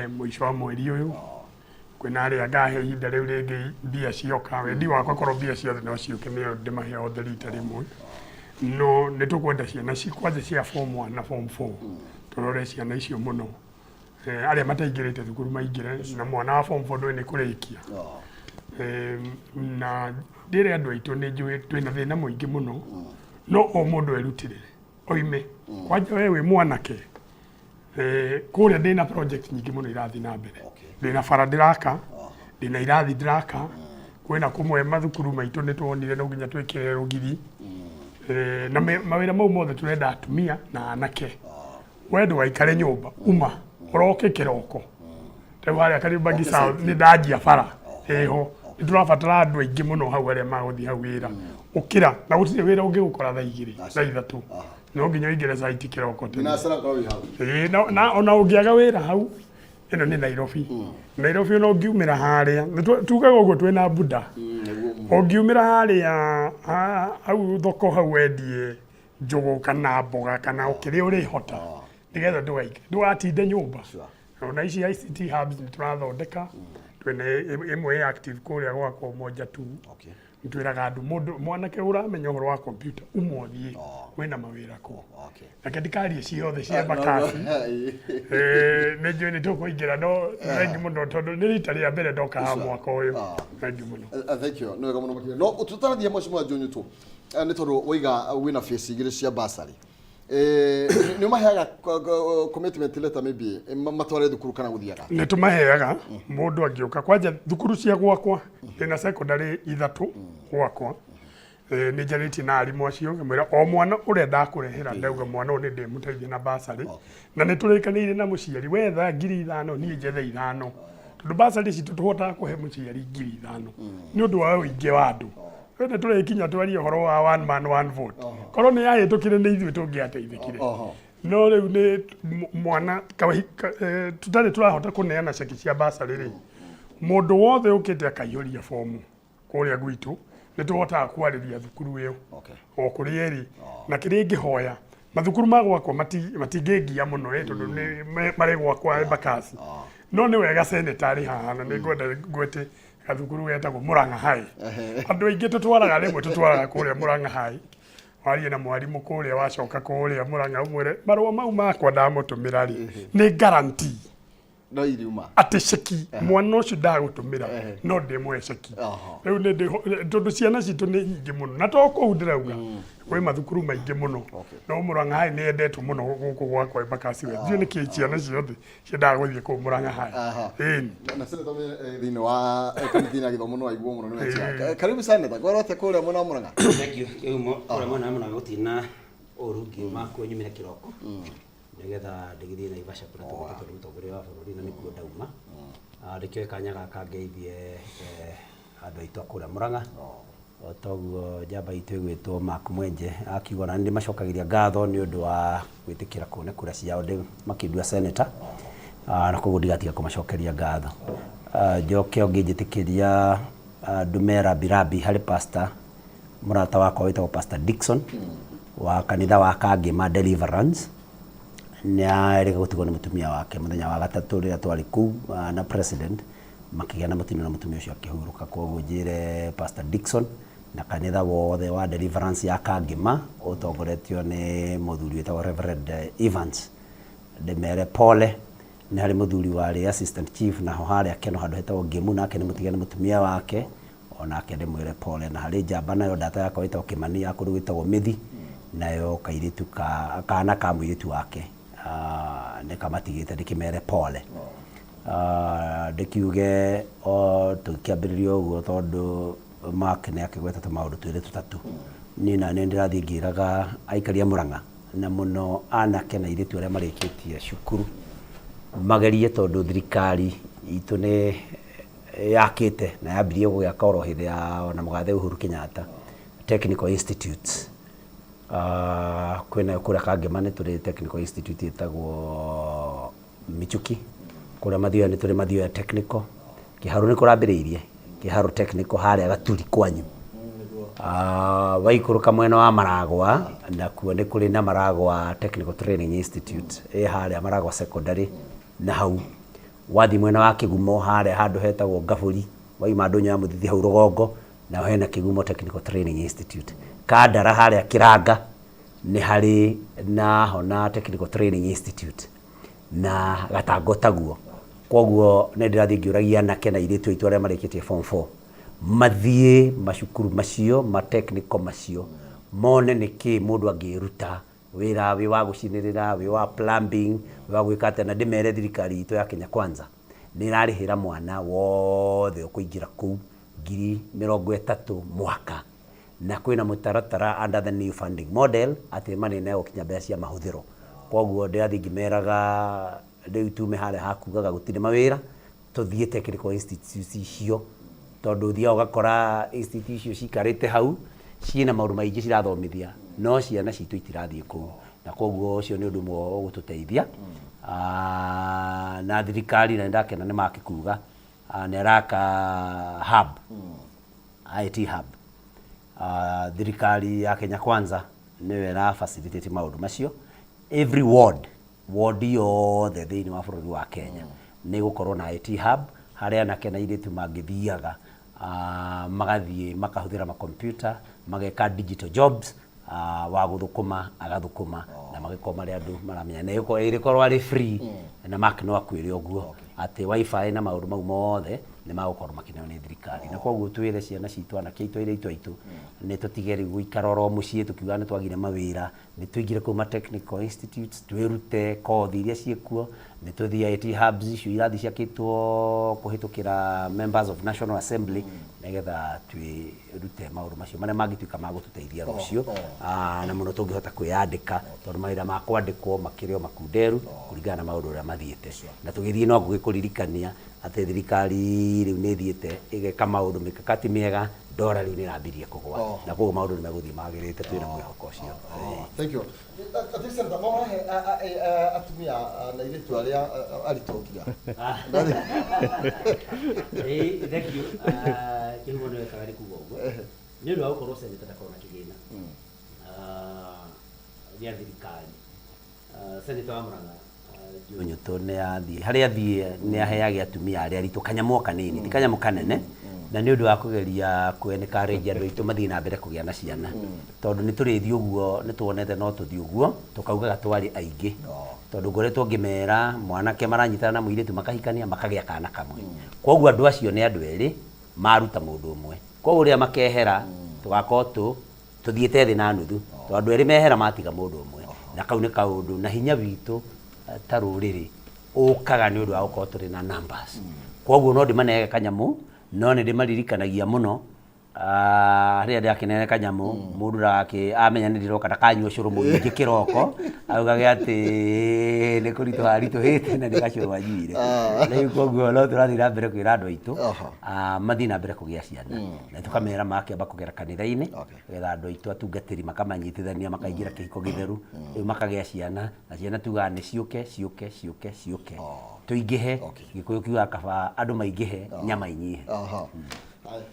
Mwisho wa mweri uyu kwina ari agahe ihinda riu ringi mbia cioka wendi wakwa korwo mbia ciothe no ciuke nio ndimahe othe rita rimwe no nitukwenda ciana cikwanze cia form 1 na form 4 turore ciana icio muno aria mataingirite thukuru maingire na mwana wa form 4 ni kurikia na ndire andu aitu ni njui twina thina muingi muno no o mundu erutire oime kwanja wewe mwanake kuria ndina project nyingi muno irathi na mbere ndina bara ndiraka ndina irathi ndiraka kwina kumwe mathukuru maitu nitwonire no nginya twikire rugiri na mawira mau mothe turenda atumia na anake wendo waikare nyumba uma uroke kiroko tewa aria karimba gisa ni ndajia bara eho ndirabatara andu aingi muno hau aria maguthi hau wira ukira na gutire wira ungi gukora thaa igiri thaa ithatu no nginya ingire site kiroko tena na sara kwa hau na ona ungiaga wira hau ino ni Nairobi Nairobi no ngiumira haria tugaga uguo twina buda ungiumira haria hau thoko hau wendie njugu kana mboga kana ukiri uri hota nigetha ndugatinde nyumba ona ici ICT hubs niturathondeka twina imwe active kuria gwakwa moja tu twiraga andu mundu mwanake uramenya uhoro wa computer umothie wena mawira ko na kadikarie ciothe cia bakasi nejo ni tukuingira no thangi muno tondu ni rita ria mbere ndoka ha mwaka uyu thangi muno thank you no wega muno makire no tutarathie mheshimiwa Jonyo tu ni tondu wiga wina face igire cia basari ni maheaga commitment letter maybe matware thukuru kana guthiaga ni tumaheaga mundu angioka kwanja thukuru cia gwakwa ina secondary ithatu gwakwa ni jariti na arimu acio ngamwira o mwana urenda kurehera ndauga mwana uyu ndi muteithie na basari na ni turikanire na muciari wetha 5,000 ni njethe 5 tondu basari citu tuhota kuhe muciari 5,000 ni undu wa uingi wa andu wende turikinya twari horo wa one man one vote korwo ni yahitukire ni ithuĩ tungiateithĩkire no riu ni mwana tutari turahota kuneana ceki cia basari ri mundu wothe ukite akaiyuria fomu kuria gwitu ni tuhotaga kwariria thukuru iyo o kuri eri na kiri ngihoya mathukuru magwakwa matingingia muno tondu ni mari gwakwa bakasi no ni wega senetari haha na ni ngwenda ngwete kathukuru wetagwo Murang'a High andu aingi tutwaraga rimwe tutwaraga kuria Murang'a High warie na mwarimu kuria wacoka kuria Murang'a umwire marua mau makwa ndamutumira ri ni guarantee no iriuma ati ceki mwana ucio ndagutumira no ndimwe ceki riu ni tondu ciana citu ni nyingi muno na to ku ndirauga kwi mathukuru maingi muno no Murang'a High ni endetwo muno guku gwakwa bakasi we ndio ni ki ciana ciothe ciendaga guthie ku Murang'a High na seneta thini wa kamiti na githomo no aiguo muno ni wetia karibu seneta gworote kuria mwana Murang'a thank you yumo kuria mwana Murang'a gutina urungi makwo nyumire kiroko nigetha ndigithie na Ivasha kuna tondu mutongoria wa bururi na nikuo ndauma ndikio kanya gaka ngeithie andu aitu akuria Murang'a otoguo jamba itu igwitwo Mark Mwenje akiuga na ndi macokagiria ngatho ni undu wa gwitikira kuone kura ciao ndi makindua senator na koguo ndigatiga kumacokeria ngatho njoke ongijitikiria Dumera Birabi hari pastor murata wakwa witagwo Pastor Dickson wa kanitha wa Kameme Deliverance nĩarega gũtigwo nĩ mũtumia wake mũthenya wa gatatu rĩrĩa twarĩ kũu na president makĩgĩa na mũtino na mũtumia ũcio akĩhurũka koguo njĩre Pastor Dickson na kanitha wothe wa Deliverance ya Kameme ũtongoretio nĩ mũthuri wĩtagwo Reverend Evans ndĩmere pole nĩ harĩ mũthuri warĩ assistant chief naho harĩa Keno handũ hetagwo Ngemu nake nĩ mũtiga nĩ mũtumia wake onake ndĩmwĩre pole na harĩ njamba nayo ndata yakwa ĩtagwo Kĩmani ya kũndũ gwĩtagwo Mithi nayo kairitu kana ka mũirĩtu wake nikamatigite ndikimere pole ndikiuge tukiambiririo uguo tondu Mark ni akigweta ta maundu twire tutatu nina ni ndirathi ngiraga aikaria Murang'a na muno anake na iritu aria marikitie cukuru magerie tondu thirikari itu ni yakite na yambirie gugiaka oro hithi ya ona mugathe Uhuru Kenyatta Technical Institutes kwena kura Kameme ni turi Technical Institute itagwo Michuki kura mathio ni turi mathio ya technical kiharu ni kurambiriirie kiharu technical haria gaturi kwanyu waikuruka mwena wa Maragwa na kuo ni kuri na Maragwa Technical Training Institute haria Maragwa Secondary na hau wathi mwena wa Kigumo hare handu hetagwo Ngaburi waima ndunyu ya Muthithi hau Rugongo na hena Kigumo Technical Training Institute. Kandara hare Kiranga ni hari na hona Technical Training Institute na Gatango taguo. Koguo ne ndirathi ngiuragia anake na iritu aitu aria marikitie form 4 mathie macukuru macio ma technical macio mone niki mundu angiruta wira wi wa gucinirira wi wa plumbing wi wa gwikate na ndimere thirikari itu ya Kenya Kwanza ni rarihira mwana wothe ukuingira ku 30,000 mwaka na kwina mutaratara under the new funding model ati mani na ukinya mbeca cia mahuthiro. Koguo ndirathi ngimeraga riu tume hare hakugaga gutire mawira tuthie technical institutes icio tondu thia ugakora institutions cikarite hau ciina maundu maingi cirathomithia no ciana citu itirathie ku na koguo ucio ni undu mwe ugututeithia na thirikari na ndakena ni makikuga ni raka hub IT hub thirikari ya Kenya Kwanza niwe na facilitate maundu macio every ward yothe thiini wa bururi wa Kenya ni gukorwo na IT hub haria anake na iritu mangithiaga magathie makahuthira ma computer mageka digital jobs wa guthukuma agathukuma na magikoma ri andu maramenya na yuko irikorwo ari free na makino akwire oguo ati wifi na maundu mau mothe ni magukorwo makineo ni thirikari na koguo twire ciana citu anake itu ire itu ni tutigeri guikara ro mucii tukiuga ni twagire mawira ni tuingire kuma technical institutes twirute kothi iria ciekuo ni tuthie IT hubs icio irathi ciakitwo kuhitukira members of National Assembly nigetha twirute maundu macio maria mangituika magututeithia rucio na muno tungihota kwiyandika tondu mawira ma kwandikwo makirio makunderu kuringana na maundu uria mathiete na tugithie no ngugikuririkania ati thirikari riu ni thiete igeka maundu mikakati miega ndora riu ni rambirie kugwa na koguo maundu ni meguthie magirite twina mwihoko ucio. Thank you. Atisha ndamora atumia na ile tu aria alitokia. Thank you. Kihugo ni wekagari kugo uguo ni ndu gukorwo seneta ndakorwo na kigina ya thirikari seneta wa Murang'a Jonyoto ne athie haria athie ne aheage atumia aria ritu kanyamo kanini ti kanyamo kanene na ni undu wa kugeria kweneka range andu itu mathii na mbere kugia na ciana tondu ni turithi uguo ni tuonete no tuthi uguo tukaugaga twari aingi tondu ngoretwo ngimera mwanake maranyitana na muiritu makahikania makagia kana kamwe koguo andu acio ni andu eri maruta mundu umwe koguo ria makehera tugakorwo tuthiete thi na nuthu tondu andu eri mehera matiga mundu umwe na kau ni kaundu na hinya witu taruriri ukaga ni undu wa gukorwo turi na numbers koguo no ndimanege kanyamu no ni ndimaririkanagia muno ria ndakinene kanyamu mundu rake amenya ni ndiroka ndakanyua curu muingi kiroko augage ati ni kurito harito hite na ndikacuru wanyire na koguo no turathira mbere kwira andu aitu mathi na mbere kugia ciana na tukamera makiamba kugera kanitha-ini getha andu aitu atungatiri makamanyitithania makaingira kihiko githeru riu makagia ciana na ciana tuga ni ciuke tuingihe gikuyu kiuga kaba andu maingihe nyama inyihe.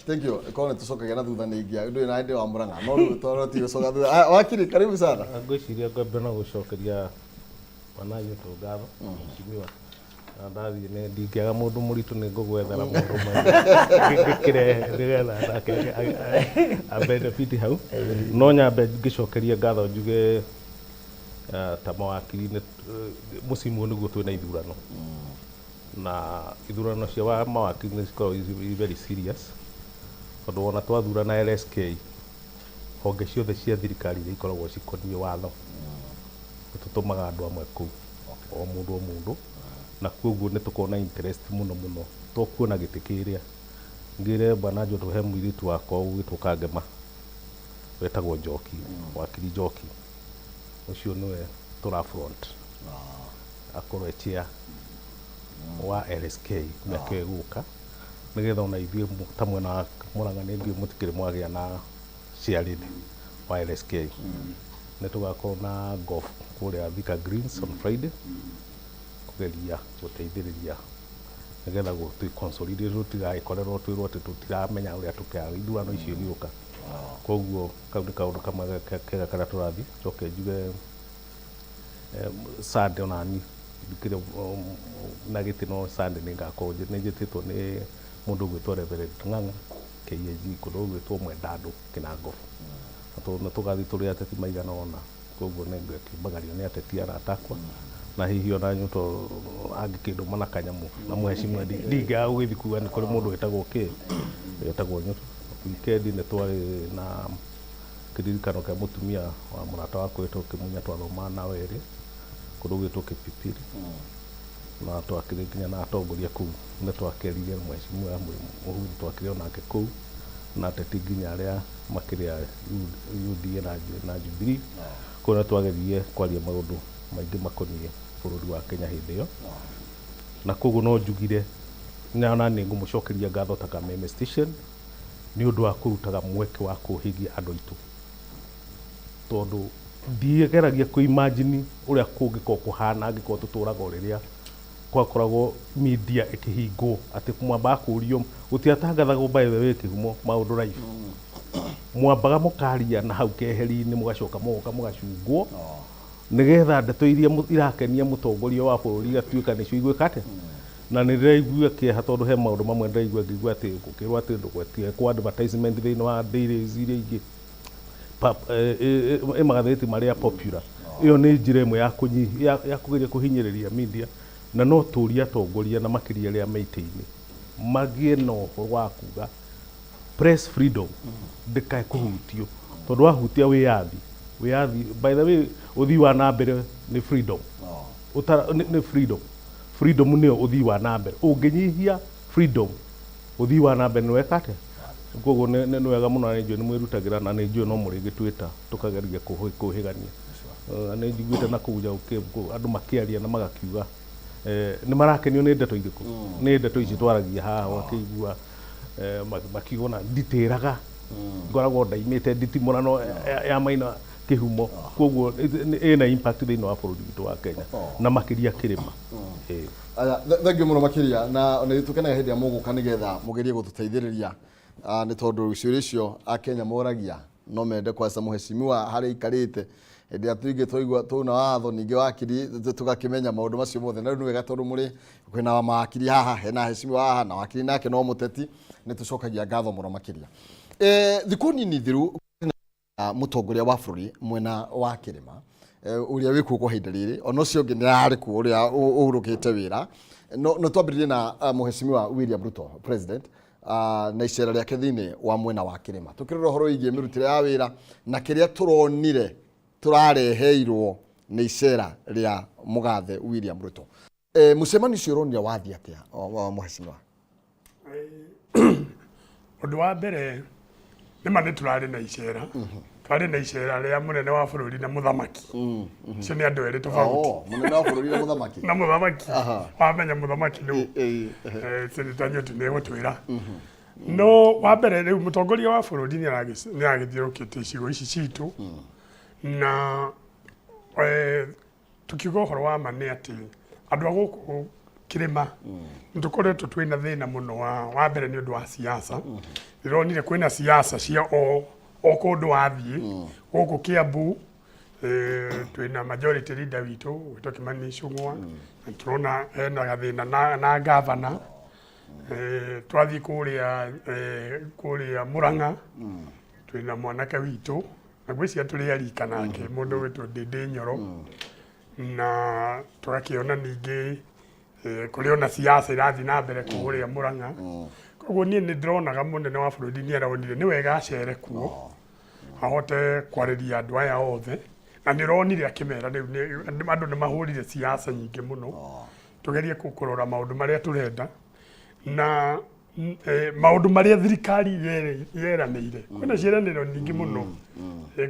Thank you. Kone tusokaga na thutha ningia ndu na ndi wa Murang'a no ru toro ti usoka thutha wakiri karibu sana ngwiciria ngombe no gucokeria wana yuto ngatho cimiwa na ndathie ne ndingiaga mundu muritu ni ngugwethera mundu mai ngikire ndigetha ndake a benefit hau no nyambe ngicokeria ngatho njuge ta mawakiri ni musimu niguo twina ithurano na ithurano cia mawakiri ni cikoragwo very serious tondu wona twathurana LSK honge ciothe cia thirikari iria ikoragwo cikonie watho tutumaga andu amwe kuu o mundu na koguo ni tukona interest muno tukuona giti kiria ngire bana njoto he muiritu wakwa ugitwo Kangema wetagwo Njoki wakiri Njoki ucio niwe tura front akorwo chia wa LSK miaka iguka nigetha ona ithuĩ ta mwena wa Murang'a nĩ ithuĩ mũtikĩrĩ mwagĩa na ciarĩne wa LSK nĩ tũgakorwo na golf kũrĩa Thika Greens on Friday kũgeria gũteithĩrĩria nigetha gũtũconsolidate tũtigagĩkorerwo twĩrwo atĩ tũtiramenya ũrĩa tũkaga ithurano icio igĩũka koguo kau nĩ kaũndũ kamwe kega karĩa tũrathiĩ coke njuge Sunday onani ndikire na gitino Sunday ningakorwo njĩtĩtwo nĩ mũndũ ũgwĩtwo Reverend Ng'ang'a KAG kũndũ ũgwĩtwo Mwendandũ Kĩnangobu na tũgathiĩ tũrĩ ateti maigana ona koguo nĩngĩkimbagario nĩ ateti aratakwa na hihi ona nyuto angĩkĩndũma na kanyamũ na mheshimiwa ndingaga gũgĩthiĩ kuga nĩ kũrĩ mũndũ wĩtagwo nyuto weekend nĩ twarĩ na kĩririkano kĩa mũtumia wa mũrata wakwa wĩtwo Kĩmunya twathoma nao erĩ kũndũ gwĩtwo Kĩpipiri na twakĩrĩ nginya na atongoria kũu nĩ twakĩrire mheshimiwa Mũhuru twakĩrĩ onake kũu na ateti nginya arĩa makĩrĩ a UDA na Jubilee kũu nĩ twagethire kwaria maũndũ maingĩ makoniĩ bũrũri wa Kenya hĩndĩ ĩyo na koguo no njugire na nĩ ngũmũcokeria ngatho ta Kameme station nĩ ũndũ wa kũrutaga mweke wa kũhĩgia andũ aitũ tondũ ndiegeragia imagine ũrĩa kũngĩkorwo kũhana angĩkorwo tũtũraga rĩrĩa kwakoragwo media ĩkĩhingwo atĩ mwambaga kũrio gũtiatangathagwo by the way kĩhumo maũndũ live mwambaga mũkaria na hau keheri-inĩ mũgacoka mũgoka mũgacungwo nĩgetha ndeto iria irakenia mũtongoria wa bũrũri igatuĩka nĩcio igwĩkate na nĩ ndĩraigua kĩeha tondũ he maũndũ mamwe ndĩraigua ngĩigua atĩ gũkĩrwo atĩ ndũgwetie kwa advertisement thĩinĩ wa dailies iria ingĩ magathĩti marĩa popular ĩyo nĩ njĩra ĩmwe ya kũgeria kũhinyĩrĩria media na no tũria atongoria na makĩria arĩa meitĩ-inĩ magĩe na ũhoro wa kuga press freedom ndĩkae kũhutio tondũ wahutia wĩyathi by the way ũthii wa na mbere nĩ freedom nĩ freedom nĩyo ũthii wa na mbere ũngĩnyihia freedom ũthii wa na mbere nĩwekate koguo nĩ wega mũno na nĩnjũĩ nĩ mwĩrutagĩra na nĩnjũĩ no mũrĩ gĩtwĩta tũkageria kũhĩgania nĩ njiguĩte na kũu andũ makĩaria na magakiuga nĩ marakenio nĩ ndeto irĩkũ nĩ ndeto ici twaragia haha wakĩigua makiuga na nditĩraga ngoragwo ndaimĩte nditimũrano ya maina kĩhumo koguo ĩna impact thĩinĩ wa bũrũri witũ wa Kenya na makĩria Kirima thengiũ mũno makĩria na nĩ tũkenaga hĩndĩ ya mũgũka nĩgetha mũgerie gũtũteithĩrĩria nĩ tondũ ciũria icio akenya moragia no mende kwaca mheshimiwa harĩa ikarĩte hĩndĩ ya tuingĩ twaigua tuna watho ningĩ wakiri tũgakĩmenya maũndũ macio mothe na rĩu nĩ wega tondũ mũrĩ kwĩna mawakiri haha hena mheshimiwa haha na wakiri nake no mũteti nĩ tũcokagia ngatho mũno makĩria thikũ nini thiru mũtongoria wa bũrũri mwena wa Kirima ũrĩa wĩkuo kwa ihinda rĩrĩ ona ũcio ũngĩ nĩ ararĩ kuo ũrĩa ũhurũkĩte wĩra no twambĩrĩrie na mheshimiwa William Ruto president na icera rĩake thĩinĩ wa mwena wa Kirima tũkĩrora ũhoro wĩgiĩ mĩrutĩre ya wĩra na kĩrĩa tũronire tũrareheirwo nĩ icera rĩa mũgathe William Ruto mũcemanio ũcio ũronire wathiĩ atĩa mheshimiwa ũndũ wa mbere nĩma nĩ tũrarĩ na icera twarĩ na icera rĩa mũnene wa bũrũri na mũthamaki icio nĩ andũ erĩ tofauti mũnene wa bũrũri na mũthamaki na mũthamaki wamenya mũthamaki nĩ Senator Nyutu nĩ egũtwĩra no wa mbere rĩu mũtongoria wa bũrũri nĩ aragĩthiũrũkĩte icigo ici citũ na tukiuga ũhoro wa ma nĩ atĩ andũ a gũkũ Kirima nĩ tũkoretwo twĩna thĩna mũno wa mbere nĩ ũndũ wa siasa ndĩronire kwĩna siasa cia o kũndũ wathiĩ gũkũ Kiambu twĩna majority leader witũ wĩtwo Kimani Ichung'wa na tũrona hena gathĩna na gavana twathiĩ kũrĩa Murang'a twĩna mwanake witũ na gwĩcia tũrĩ arika nake mũndũ wĩtwo Ndĩndĩ Nyoro na tũgakĩona ningĩ kũrĩ ona siasa irathiĩ na mbere kũrĩa Murang'a koguo niĩ nĩ ndĩronaga mũnene wa bũrũri nĩ aronire nĩ wega acere kuo ahote kwarĩria andũ aya othe na nĩ ronire akĩmera rĩu andũ nĩ mahũrire siasa nyingĩ mũno tũgerie kũrora maũndũ marĩa tũrenda na maũndũ marĩa thirikari yeranĩire kwĩna ciĩranĩro nyingĩ mũno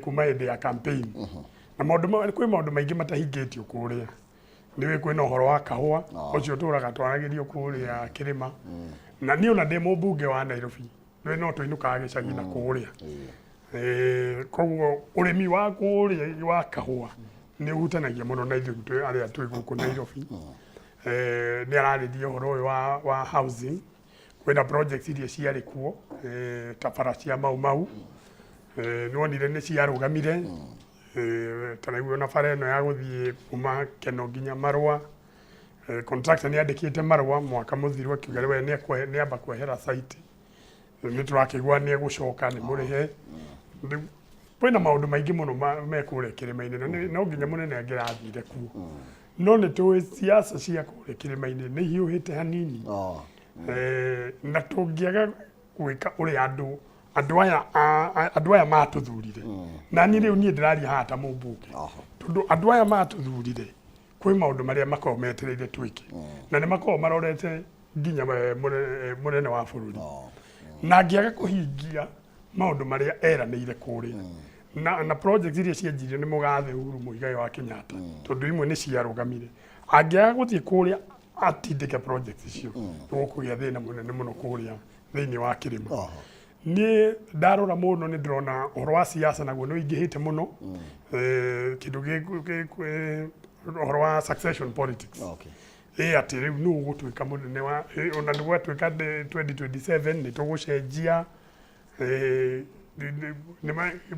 kuma hĩndĩ ya campaign na kwĩ maũndũ maingĩ matahingĩtio kũrĩa nĩwe kwĩna ũhoro wa kahũa ũcio tũraga twaragĩrio kũrĩa Kirima na niĩ ona ndĩ mũmbunge wa Nairobi no tũinũkaga gĩcagi na kũrĩa koguo ũrĩmi wa kũrĩa wa kahũa nĩ ũhutanagia mũno na ithuĩ arĩa twĩ gũkũ Nairobi nĩ ararĩria ũhoro ũyũ wa housing kwĩna projects iria ciarĩ kuo ta bara cia mau nĩwonire nĩ ciarũgamire taraigua na bara ĩno ya gũthiĩ kuma Keno nginya Marũa contractor ni andikite marwa mwaka muthiru akiuga we ni amba kwehera site ni turakigwa ni gucoka ni murihe kwina maundu maingi muno mekure Kirima-ini no nginya munene angirathire kuo no ni tu siasa cia kure Kirima-ini ni hiuhite hanini na tungiaga gwika uri andu aya matuthurire na ni riu ni ndiraria hata mumbuke tondu andu aya matuthurire kwi maundu maria makao metereire twike na ni makao marorete nginya munene wa bururi na ngiaga kuhingia maundu maria eraniire kuria na project iria cianjirio ni mugathe Uhuru Muigai wa Kenyatta tondu imwe ni ciarugamire angiaga guthie kuria atindike project icio gukugia thina munene muno kuria thiini wa Kirima ni ndarora muno ni ndrona uhoro wa siasa naguo ni ingihite muno kindu uhoro wa succession politics ati riu nu gutwika munene wa ona niguo twika 2027 ni tugucenjia ni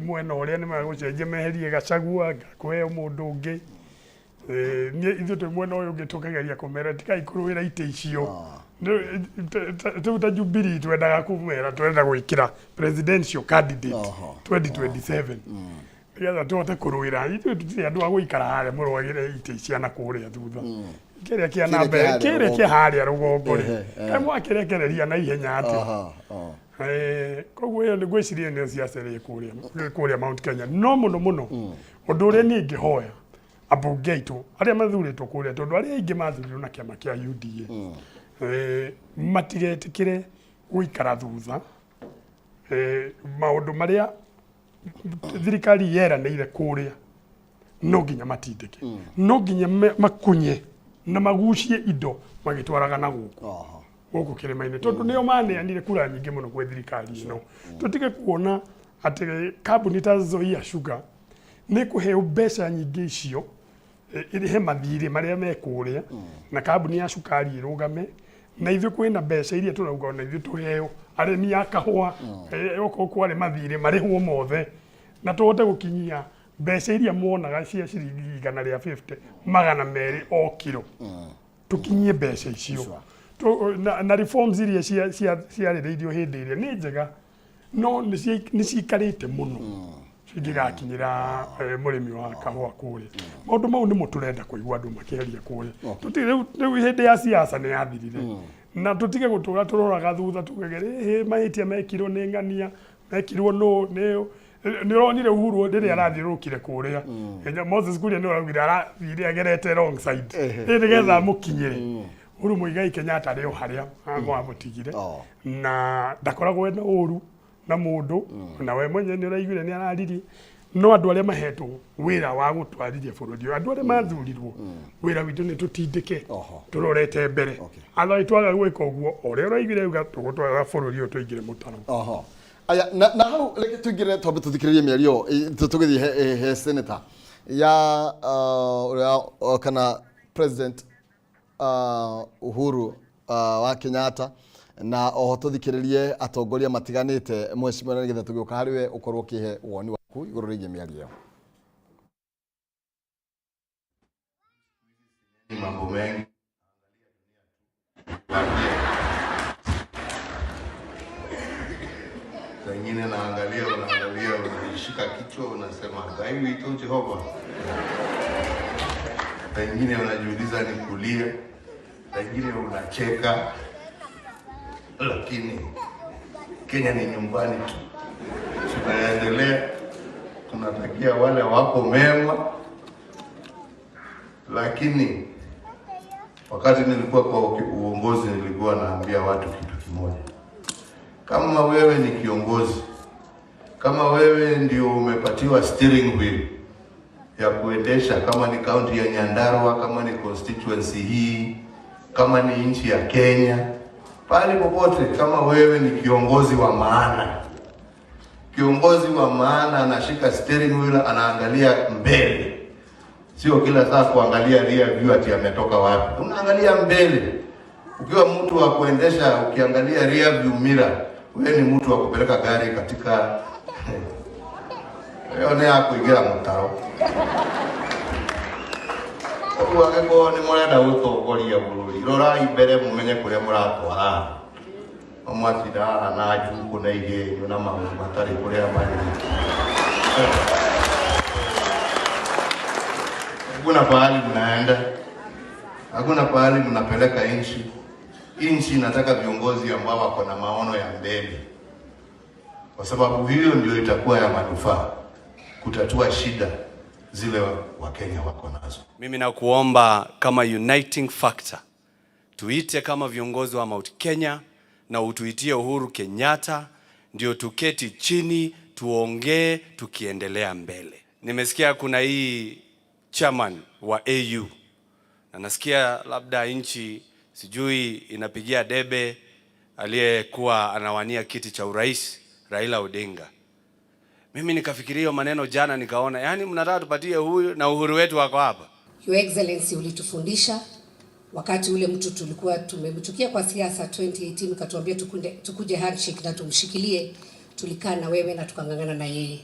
mwena uria ni magucenjia meherie Gachagua gakweo mundu ungi ni ithu tu mwena uyu ungi tukageria kumera tikai kuruira ite icio tuta Jubilee twendaga kumera twenda gwikira presidential candidate 2027 ya tuote kuruira ithu tuti andu aguikara hare murwagire ite ciana kuria thutha kire kia na mbere kire kia haria rugongo ri kamwa kirekereria na ihenya ati koguo yo ni gwiciria ni siasa ri kuria Mount Kenya no muno undu uria ni ngihoya abunge aitu aria mathuritwo kuria tondu aria ingi mathurirwo na kiama kia UDA matigetikire guikara thutha maundu maria thirikari yeranĩire kuria no nginya matindike no nginya makunye na magucie indo magitwaraga na guku Kirima-ini tondu nio maneanire kura nyingi muno kwe thirikari ino tutige kuona ati kambuni ta Zoia Sugar ni kuheo mbeca nyingi icio irihe mathiri maria mekuria na kambuni ya cukari irugame na ithu kwina mbeca iria turauga na ithu tuheo arimi ya kahua oko kware mathiri marihwo mothe na tuhote gukinyia mbeca iria muonaga cia ciringi 150 200 o kilo tukinyie mbeca icio na reforms iria ciarĩrĩirio hĩndĩ ĩrĩa nĩ njega no nĩ cikarĩte mũno cingigakinyĩra mũrĩmi wa kahũa kũrĩa maũndũ mau nĩmo tũrenda kũigua andũ makĩaria kũrĩa rĩu hĩndĩ ya siasa nĩ yathirire na tutige gũtũra tũroraga thutha tugagere mahĩtia mekirwo nĩ ng'ania mekirwo nĩ uronire Uhuru rĩrĩa arathiũrũkire kũrĩa Moses Kuria nĩ araugire arathire agerete wrong side nĩgetha mũkinyĩre Uhuru Muigai Kenyatta rĩo harĩa amũtigire na ndakoragwo na ũru na mundu na we mwenye ni uraiguire ni araririe no andu aria mahetwo wira wa gutwarithia bururi andu aria mathurirwo wira witu ni tutindike turorete mbere atho itwaga gwika uguo uria uraiguire uga tugutwara bururi uyu tuingire mutaro aya na hau reke tuingire tombe tuthikiririe miario tugithie he senator ya kana president Uhuru wa Kenyatta na oho tuthikiririe atongoria matiganite mweshimwa nigetha tugioka hariwe ukorwo kihe woni waku iguru rigi miario mambo mengi wengine unaangalia unashika kichwa unasema gaiwi ito Jehova, wengine unajiuliza ni kulia, wengine unacheka, lakini Kenya ni nyumbani tu. Tunaendelea, tunatakia wale wako mema, lakini wakati nilikuwa kwa uongozi nilikuwa naambia watu kitu kimoja. Kama wewe ni kiongozi, kama wewe ndio umepatiwa steering wheel ya kuendesha, kama ni county ya Nyandarua, kama ni constituency hii, kama ni nchi ya Kenya, pale popote, kama wewe ni kiongozi wa maana, kiongozi wa maana anashika steering wheel, anaangalia mbele, sio kila saa kuangalia rear view ati ametoka wapi. Unaangalia mbele. Ukiwa mtu wa kuendesha ukiangalia rear view mirror, wewe ni mtu wa kupeleka gari katika yone yako kuingia mtaro. Wageko ni murenda gutongoria bururi rorai mbere mumenye kuria muratwara omwatira na jungu na ige na maundu matari kuria mari hakuna pahali mnaenda, hakuna pahali mnapeleka nchi. Nchi inataka viongozi ambao wako na maono ya mbele, kwa sababu hiyo ndio itakuwa ya manufaa kutatua shida zile Wakenya wako nazo. Mimi nakuomba kama uniting factor, tuite kama viongozi wa Mount Kenya na utuitie Uhuru Kenyatta, ndio tuketi chini tuongee tukiendelea mbele. Nimesikia kuna hii chairman wa AU na nasikia labda nchi sijui inapigia debe aliyekuwa anawania kiti cha urais Raila Odinga. Mimi nikafikiria maneno jana, nikaona yani mnataka tupatie huyu na Uhuru wetu wako hapa. Your Excellency, ulitufundisha wakati ule mtu tulikuwa tumemchukia kwa siasa 2018, ukatuambia tukuje handshake na tumshikilie. Tulikaa na wewe na tukangangana na yeye.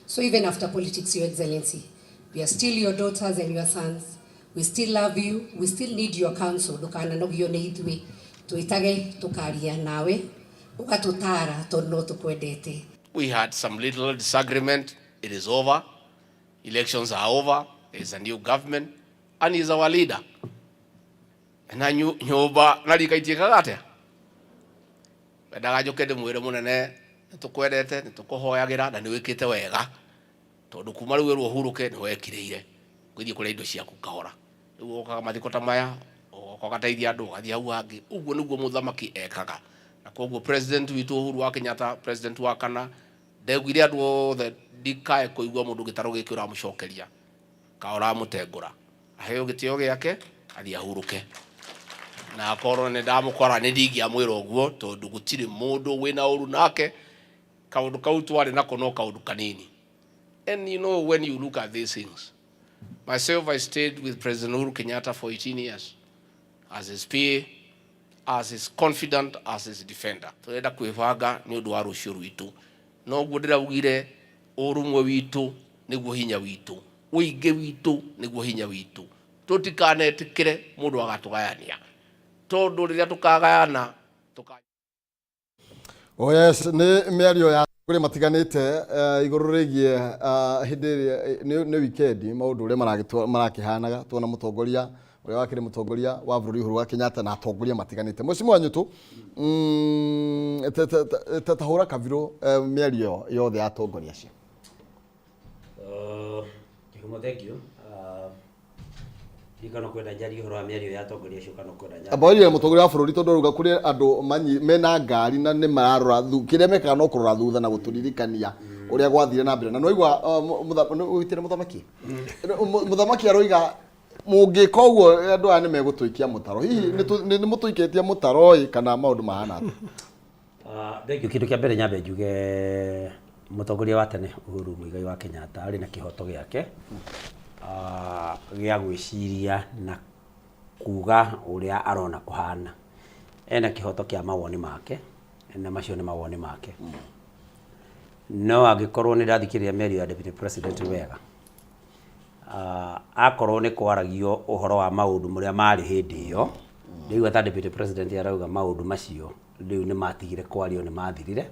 So even after politics, Your Excellency, we are still your daughters and your sons. We still love you. We still need your counsel. Dukana no gione itwe tuitage tukaria nawe ukatutara tonno tukwendete. We had some little disagreement. It is over. Elections are over. There is a new government and he is our leader. Na nyoba nalikaitika gate. Wendaga njukende mwire munene tukwendete nitukuhoyagira na niwikite wega. Tondu kuma riu ruhuruke ni wekireire. Gwithie kuri indo ciaku kahora. Riu okaga mathiko ta maya, okateithia andu gathia hau hangi. Uguo niguo muthamaki ekaga. Na koguo president witu Uhuru wa Kenyatta, president wa kana, ndegwire andu othe ndikae kuigua mundu gitaro giki uramucokeria kaora mutengura aheo gitio giake athia huruke na akorwo ni ndamukora ni ndingia mwira uguo tondu gutiri mundu wina uru nake kaundu kau twari nako no kaundu kanini. And you know, when you look at these things, myself, I stayed with President Uhuru Kenyatta for 18 years as his PA, as his confidant, as his defender. Turenda kwivanga ni undu wa rucio rwitu no guo ndiraugire urumwe witu niguo hinya witu, uingi witu niguo hinya witu. Tutikanetikire mundu agatugayania tondu riria tukagayana Oh yes, ni miario ya kuri matiganite iguru rigie hindi ni weekend maundu ria marakihanaga tuona mutongoria uria wakire mutongoria wa bururi Uhuru wa Kenyatta na atongoria matiganite mucimu wanyu tu tahura kaviru miario yothe ya atongoria cio. Thank you. Ikano kwenda njari horo wa miario ya atongoria cio kana kwenda njari. Abaria mutongoria wa bururi tondu ruga kuri andu mena ngari na ni mararora kire meka no kurora thutha na guturirikania uria gwathire na mbere na no igwa uitire muthamaki muthamaki aroiga mungika uguo andu aya ni megutuikia mutaro hihi ni mutuiketie mutaro kana maundu mahana atu. Thank you. Kindu kia mbere nyambe njuge mutongoria wa tene Uhuru Muigai wa Kenyatta ari na kihoto giake gya gwiciria na kuga uria arona kuhana ena kihoto kia mawoni make na macio ni mawoni make no agikorwo ni ndathikiriria merio ya deputy president wega akorwo ni kwaragio uhoro wa maundu muria mari hindi iyo riu ata deputy president arauga maundu macio riu ni matigire kwario ni mathirire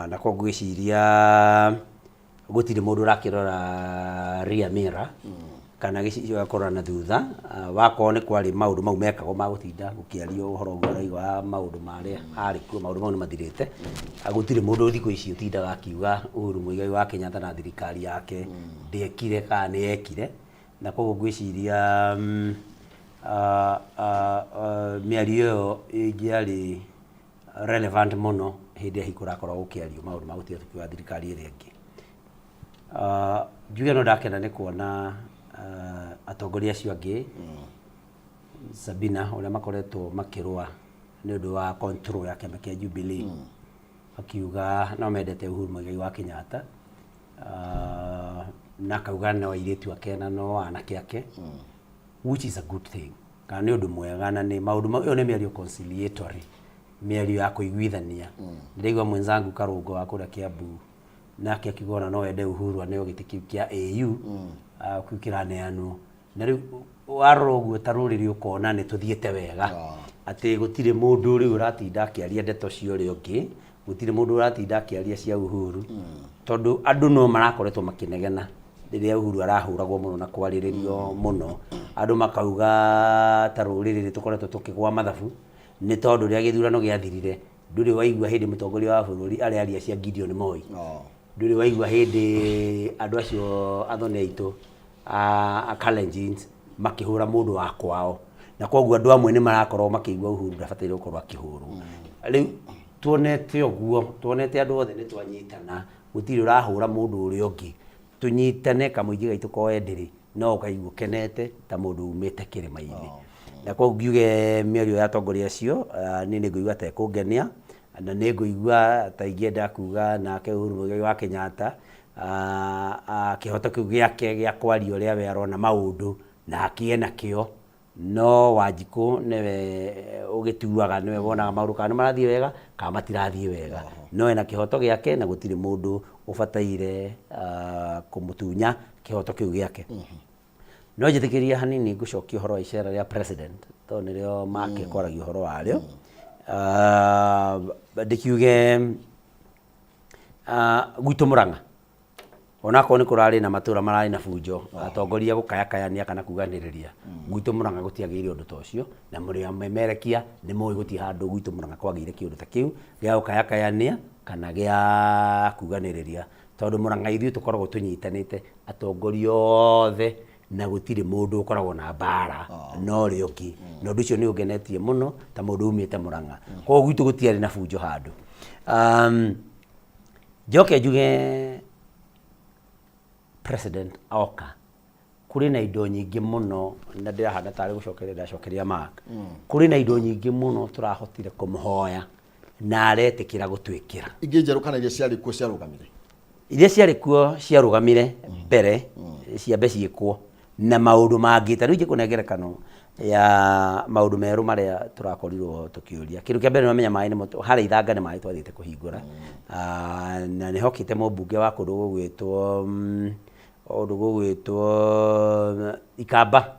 na kwa gwiciria gutiri mundu rakirora ria mira kana gicicio akora na thutha wako ni kwari maundu mau mekagwo magutinda gukiario uhoro wa maundu maria ari ku maundu mau ni mathirite agutiri mundu thiko icio tindaga akiuga Uhuru Muigai wa Kenyatta na thirikari yake ndekire kana ni ekire na koguo gwiciria miario ingiari relevant muno hindi hikura korwo gukiario maundu magutia tukiwa thirikari iri ingi. Juge no ndakena ni kuona atongoria acio angi Sabina uria makoretwo makirwa ni undu wa control ya kiama kia Jubilee akiuga no mendete Uhuru Muigai wa Kenyatta na kauga no airetu akena no anake ake which is a good thing kana ni undu mwega na ni maundu mau ni miario conciliatory miario ya kuiguithania ndigwa mwenzangu Karungo wa kura Kiambu nake akigona no ende Uhuru aneo gitikiu kia AU kwikira neano na riu warora uguo ta ruriri ukona ni tuthiete wega ati gutire mundu riu ratinda akiaria ndeto cio ri ungi gutire mundu ratinda akiaria cia Uhuru tondu andu no marakoretwo makinegena riria Uhuru arahuragwo muno na kwariririo muno andu makauga ta ruriri tukoretwo tukigwa mathabu ni tondu ria githurano giathirire nduri waigua hindi mutongoria wa bururi ari aria cia Gideon Moi nduri waigua hindi andu acio athoni aitu a Kalenjins makihura mundu wa kwao na koguo andu amwe ni marakorwo makigua Uhuru ndabataire gukorwo akihurwo riu tuonete uguo tuonete andu othe ni twanyitana gutiri urahura mundu uri ungi tunyitane kamuingi gaitu koendiri no ukaigua kenete ta mundu umite Kirima-ini na koguo ngiuge mĩario ya atongoria acio ni ngũigua ta kũngenia na nĩ ngũigua ta ingĩenda kuga nake Uhuru Muigai wa Kenyatta kĩhoto kĩu gĩake gĩa kwaria ũrĩa we arona maũndũ na akie nakĩo no Wanjikũ niwe ũgĩtuaga niwe wonaga maũndũ kana marathiĩ wega kana matirathiĩ wega no ena kĩhoto gĩake na gũtirĩ mũndũ ũbataire kũmũtunya kĩhoto kĩu gĩake no njĩtĩkĩria hanini ngũcokia ũhoro wa icera rĩa president tondũ nĩrĩo make kwaragia ũhoro warĩo ndikiuge gwitũ Mũrang'a onakorwo nĩ kũrarĩ na matũra mararĩ na bunjo atongoria gũkayakayania kana kuganĩrĩria gwitũ Mũrang'a gũtiagĩire ũndũ ta ũcio na mũrĩ amemerekia nĩ mũĩ gũtirĩ handũ gwitũ Mũrang'a kwagĩire kĩũndũ ta kĩu gĩa gũkayakayania kana gĩa kuganĩrĩria tondũ Mũrang'a ithuĩ tũkoragwo tũnyitanĩte atongoria othe na gũtirĩ mũndũ ũkoragwo na mbara no rĩ ũngĩ na ũndũ ũcio nĩ ũngenetie mũno ta mũndũ umĩte Mũrang'a koguo gwitũ gũtiarĩ na bunjo handũ njoke njuge president oka kuri na indo nyingĩ mũno na ndĩrahana tarĩ gũcokeria ndacokeria Mark kuri na indo nyingĩ mũno tũrahotire kũmũhoya na aretĩkĩra gũtwĩkĩra ingĩ njerũ kana iria ciarĩ kuo ciarũgamire iria ciarĩ kuo ciarũgamire mbere ciambe ciĩkwo na maũndũ mangĩ ta rĩu ingĩkũnengerekano ya maũndũ merũ marĩa tũrakorirwo tũkĩũria kĩndũ kĩa mbere nĩwamenya maĩ nĩmo harĩa ithanga nĩ maĩ twathiĩte kũhingũra na nĩ hokĩte mũmbunge wa kũndũ gũgwĩtwo Ikamba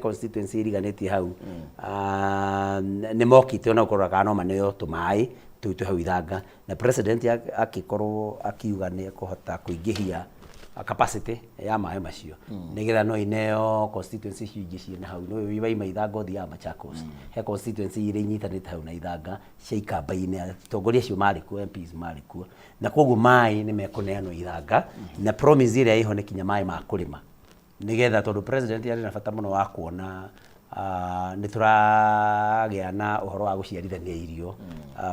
constituency iriganĩtie hau nĩ mokĩte ona gũkorwo kana no maneo tũmaĩ tũu twĩ hau ithanga na president akĩkorwo akiuga nĩ ekũhota kũingĩhia capacity ya maĩ macio nigetha no ineo constituency ingĩ ciene hau no waima ithanga ũthiaga Machakos he constituency iria inyitanĩte hau na ithanga cia Ikamba-inĩ atongoria acio marĩ kuo MPs marĩ kuo na koguo maĩ nĩ mekũneanwo ithanga na promise ĩrĩa ĩho nĩ kinya maĩ ma kũrĩma nigetha tondũ president arĩ na bata mũno wa kuona nĩ tũragĩa na ũhoro wa gũciarithania irio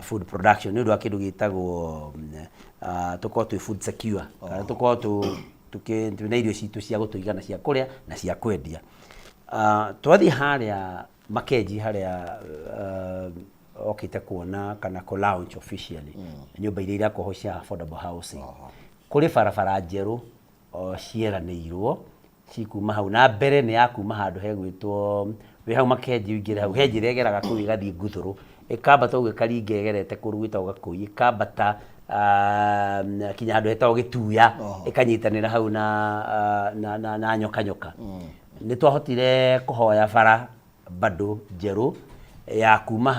food production nĩ ũndũ wa kĩndũ gĩtagwo tũkorwo twĩ food secure kana tũkorwo twĩna irio citũ cia gũtũigana cia kũrĩa na cia kwendia twathiĩ harĩa Makenji harĩa okĩte kuona kana kũ launch officially nyũmba iria irakorwo cia affordable housing kũrĩ barabara njerũ cieranĩirwo cikuma hau na mbere nĩ yakuma handũ hegwĩtwo wĩ hau Makenji ũingĩre hau he njĩra ĩgeraga kũu ĩgathiĩ Nguthũrũ ĩkambata ũguo ĩkaringa ĩgerete kũrũ gwĩtagwo Gakũi ĩkambata kinya handũ hetagwo Gĩtuya ĩkanyitanĩra hau na nyoka nĩ twahotire kũhoya bara bado njerũ ya kuma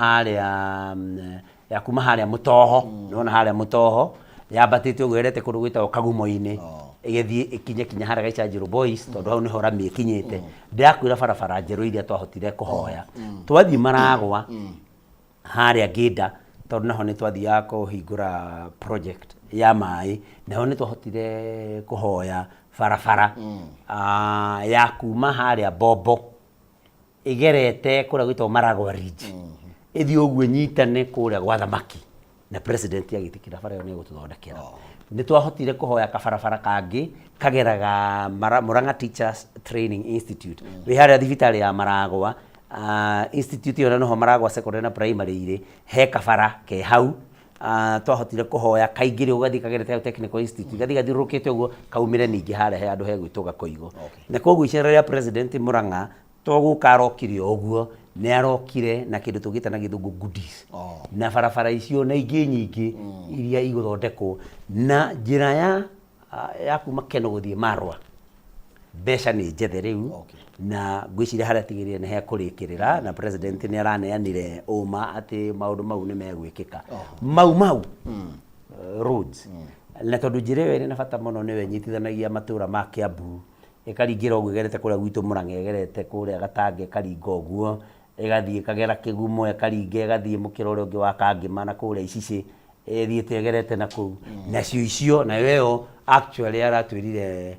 harĩa Mũtoho nona harĩa Mũtoho yambatĩte ũguo yerete kũndũ gwĩtagwo Kagumo-inĩ ĩgĩthiĩ ĩkinye kinya harĩa Gaichanjĩro Boys tondũ hau nĩho rami ĩkinyĩte ndĩrakwĩra barabara njerũ iria twahotire kũhoya twathiĩ Maragwa harĩa Ngĩnda tondũ naho nĩ twathiaga kũhingũra project ya maĩ naho nĩ twahotire kũhoya barabara ya kuma harĩa Bombo ĩgerete kũrĩa gwĩtagwo Maragwa Ridge ĩthiĩ ũguo nyitane kũrĩa gwa thamaki na president agĩtĩkĩra bara ĩyo nĩ gũtũthondekera nĩ twahotire kũhoya kabarabara kangĩ kageraga Mũrang'a Teachers Training Institute wĩ harĩa thibitarĩ ya Maragwa institute ĩyo noho Maragwa secondary na primary irĩ he kabara ke hau twahotire kũhoya kaingĩre ũgathiĩ kagerete hau technical institute gathiũrũrũkĩte ũguo kaumĩre ningĩ harĩa he andũ hegwĩtwo Gakoigo na koguo icera rĩa president Mũrang'a togũka arokire ũguo nĩ arokire na kĩndũ tũgĩta na gĩthũngũ goodies na barabara icio na ingĩ nyingĩ iria igũthondekwo na njĩra ya kuma Keno gũthiĩ Marwa mbeca nĩ njethe rĩu na ngwĩciria harĩa tigĩrĩre nĩ hekũrĩkĩrĩra na president nĩ araneanire ũma atĩ maũndũ mau nĩ megwĩkĩka mau roads na tondũ njĩra ĩyo ĩrĩ na bata mũno nĩwe ĩnyitithanagia matũũra ma Kiambu ĩkaringĩra ũguo ĩgerete kũrĩa gwitũ Mũrang'a ĩgerete kũrĩa Gatange ĩkaringa ũguo ĩgathiĩ ĩkagera Kĩgumo ĩkaringa ĩgathiĩ mũkĩra ũrĩa ũngĩ wa Kangĩma na kũrĩa Icicĩ ĩthiĩte ĩgerete na kũu nacio icio nayo ĩyo actually aratwĩrire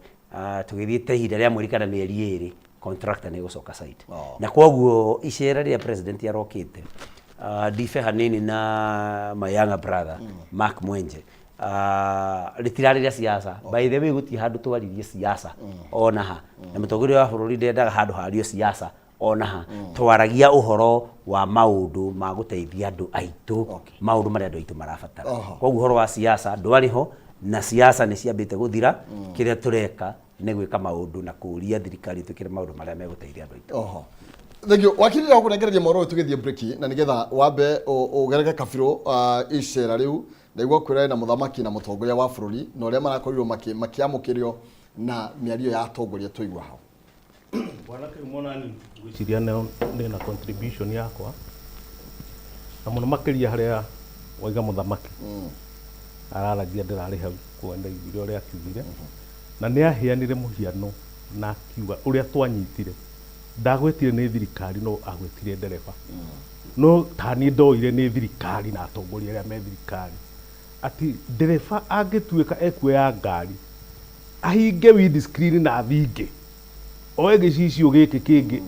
tũgĩthiĩte ihinda rĩa mweri kana mĩeri ĩrĩ contractor nĩ gũcoka site na kwoguo icera rĩa president arokĩte ndibe hanini na my younger brother Mark Mwenje rĩtirarĩ rĩa siasa by the way gũtirĩ handũ twaririe siasa ona ha na mũtongoria wa bũrũri ndendaga handũ hario siasa ona ha twaragia ũhoro wa maũndũ ma gũteithia andũ aitũ maũndũ marĩa andũ aitũ marabatara kwoguo ũhoro wa siasa ndwarĩ ho na siasa nĩ ciambĩte gũthira kĩrĩa tũreka nĩ gwĩka maũndũ na kũria thirikari twĩkĩre maũndũ marĩa megũteithia andũ aitũ Thank you. Wakili ya kunegereria moro tugithie break na nigetha wambe ugereke kabiro icera riu niguo kwira na muthamaki na mutongoria wa bururi na uria marakorirwo makiamukirio na miario ya atongoria tuigwa hao. Bwana Kirima nani gwiciria na contribution yakwa na muno makiria haria waiga muthamaki araragia ndirari hau kwenda igire uria akiugire na ni aheanire muhiano na akiuga uria twanyitire ndagwetire nĩ thirikari no agwetire ndereba no tani ndoire nĩ thirikari na atongoria arĩa me thirikari ati ndereba angĩtuĩka ekuoya ngari ahinge windscreen na athinge oe gĩcicio gĩkĩ kĩngĩ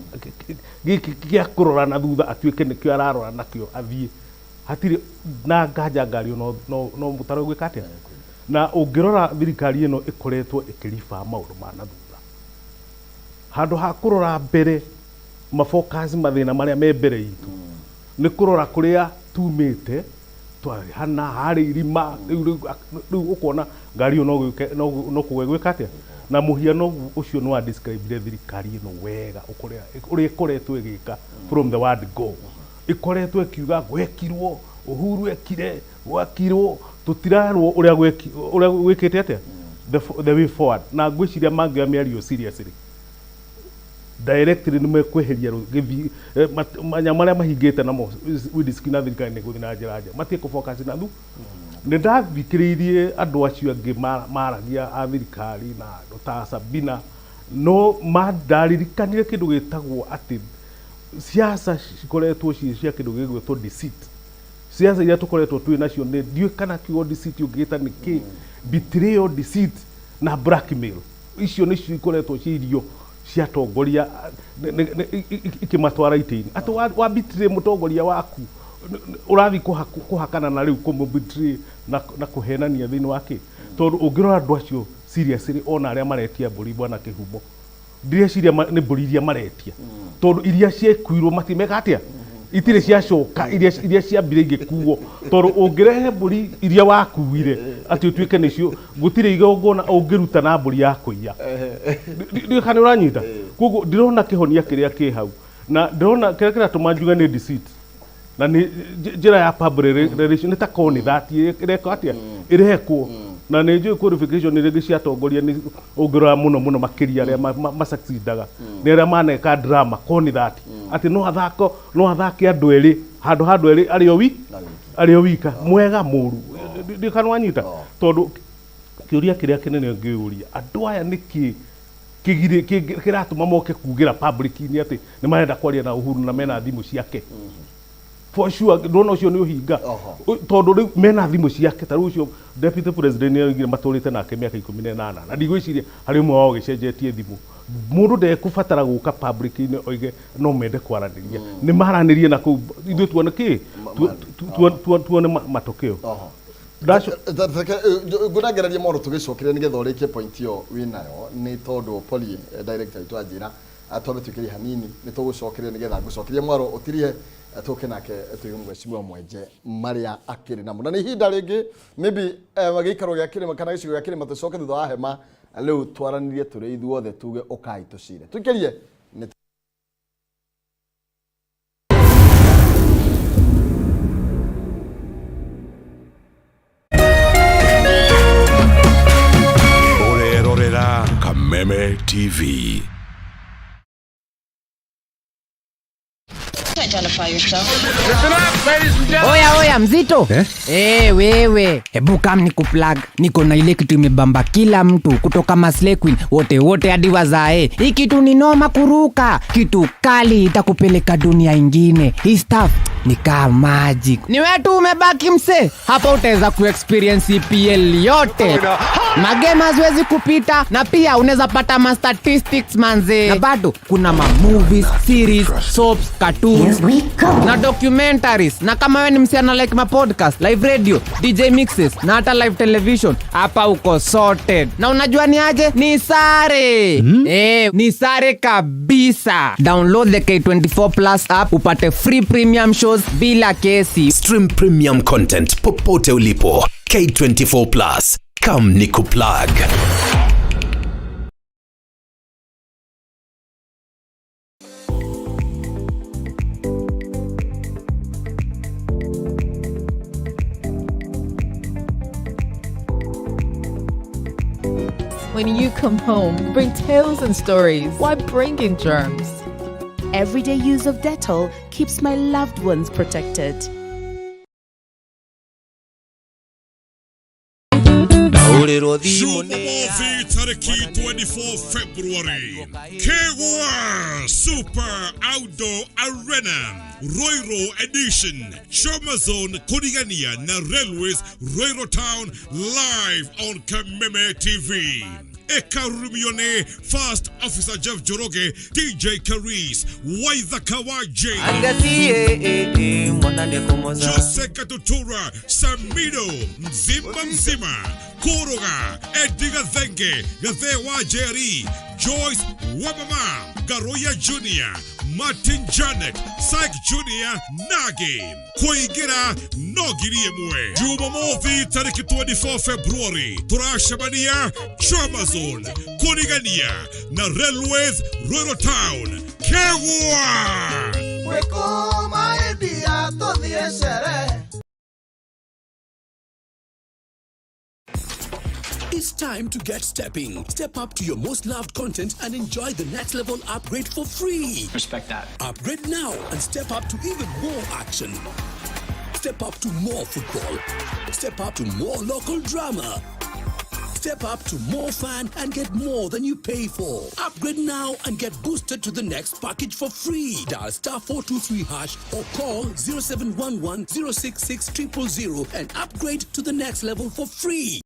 gĩa kũrora na thutha atuĩke nĩkĩo ararora nakĩo athiĩ hatirĩ na nganja ngari no mũtaro gwĩka atĩa na ũngĩrora thirikari ĩno ĩkoretwo ĩkĩriba maũndũ ma na thutha handũ ha kũrora mbere mafocus mathĩna marĩa me mbere itũ nĩ kũrora kũrĩa tumĩte hana harĩ irima rĩu ũkona ngari ĩyo no kũgwĩka atĩa na mũhiano ũcio nĩ wa describe thirikari ĩno wega ũrĩa ĩkoretwo ĩgĩka from the word go ĩkoretwo ĩkiuga gwekirwo Uhuru ekire gwakirwo tũtirarwo ũrĩa gwĩkĩte atĩa the way forward na ngwĩciria mangĩoya mĩario seriously directly nĩ mekweheria manyama marĩa mahingĩte namo windscreen na thirikari nĩ gũthiĩ na njĩra njega matige kũfocus na thu nĩ ndathikĩrĩirie andũ acio angĩ maragia a thirikari na andũ ta Sabina no mandaririkanire kĩndũ gĩtagwo atĩ siasa cikoretwo cia kĩndũ gĩgwĩtwo deceit siasa iria tũkoretwo twĩ nacio nĩ ndiũ kana kiugo deceit ũngĩta nĩ kĩ betrayal deceit na blackmail icio nĩ cikoretwo cirio cia tongoria ikimatwara itĩinĩ atĩ wa betray mũtongoria waku ũrathi kũhakana na rĩu kũmũbetray na kũhenania thĩinĩ wake tondũ ũngĩrora andũ acio seriously ona arĩa maretia mbũri bwana Kĩhumo ndireciria nĩ mbũri iria maretia tondũ iria ciekuirwo matimeka atĩa itirĩ ciacoka iria ciambire igĩkuo tondũ ũngĩrehe mbũri iria wakuire atĩ ũtuĩke nĩcio gũtirĩ igongona ũngĩruta na mbũri ya kũiya ndio kana ũranyita koguo ndirona kĩhonia kĩrĩa kĩ hau na ndirona kĩrĩa kĩratũma njuge nĩ deceit na nĩ njĩra ya public relation nĩ ta koni that ĩreka atĩa ĩrekwo na nĩ njũĩ qualification rĩngĩ cia atongoria nĩ ũngĩrora mũno makĩria arĩa masucceedaga nĩ arĩa maneka drama koni that atĩ no athake andũ erĩ handũ erĩ arĩ o wika mwega mũru ndio kana wanyita tondũ kĩũria kĩrĩa kĩnene ngĩũria andũ aya nĩkĩ kĩratũma moke kugĩra public-inĩ atĩ nĩ marenda kwaria na Uhuru na mena thimũ ciake for sure ndona ũcio nĩ ũhinga tondũ rĩu mena thimũ ciake ta rĩu ũcio deputy president nĩ oigire matũrĩte nake mĩaka 18 na ndigwĩciria harĩ ũmwe wao gĩcenjetie thimũ mũndũ ndekũbatara gũka public-inĩ oige no mende kwaranĩria nĩ maranĩrie na kũu ithuĩ tuone kĩ tuone matokeo ngũnageragia maũndũ tũgĩcokeria nĩgetha ũrĩkie point ĩyo wĩnayo nĩ tondũ poli director witũ anjĩra twambe twĩkĩrie hanini nĩ tũgũcokeria nĩgetha ngũcokerie mwaro ũtirie tuke nake tuige mheshimiwa Mwenje maria akiri namo na ni ihinda ringi maybe gĩikaro gĩa Kirima kana gĩcigo gĩa Kirima tucoke thutha wa hema rĩu twaranirie tũrĩ ithuothe tuge ũkai tũcire twĩkĩrie Orerorera Kameme TV. TV. Identify yourself. Listen up, ladies and gentlemen. Oya mzito. Wewe, hebu kam nikuplug. Niko na ile kitu imebamba kila mtu kutoka Maslay Queen wote hadi wazae. Hii kitu ni noma kuruka. Kitu kali itakupeleka dunia ingine. Hii stuff ni kama magic. Ni wewe tu umebaki mse. Hapa utaweza kuexperience EPL yote. Magame haziwezi kupita na pia unaweza pata ma statistics manze. Na bado kuna ma movies, series, soaps, cartoons na documentaries. Na kama wewe ni msichana like ma podcast, live radio, DJ mixes na hata live television, hapa uko sorted. Na unajua ni aje? Ni sare. Ni sare kabisa. Download the K24 Plus app upate free premium shows bila kesi. Stream premium content popote ulipo. K24 Plus. Come nikuplug. When you come home, bring tales and stories. Why bring in germs? Everyday use of Dettol keeps my loved ones protected. Jumamosi tariki 24 February, Kegwa Super Outdoor Arena Roiro Edition, Choma Zone Kodigania na Railways Roiro Town, live on Kameme TV. Ekarumione, First Officer Jeff Joroge, DJ Caris, Waitha Kawaji, Jose Katutura, Samido, Mzima, Koroga, Edgar Thenge, Gathewa Jerry, Joyce Wabama, Garoya Jr., Martin Janet, Syke Jr., Nagi, Koigira, Nogiriemwe. Jumamosi tariki 24 February, Turashabania, Chamazon, Konigania, na Railways, Royal Town, Kegwa. Wekoma edia todhieshere. It's time to get stepping. Step up to your most loved content and enjoy the next level upgrade for free. Respect that. Upgrade now and step up to even more action. Step up to more football. Step up to more local drama. Step up to more fun and get more than you pay for. Upgrade now and get boosted to the next package for free. Dial *423# or call 0711 066 000 and upgrade to the next level for free.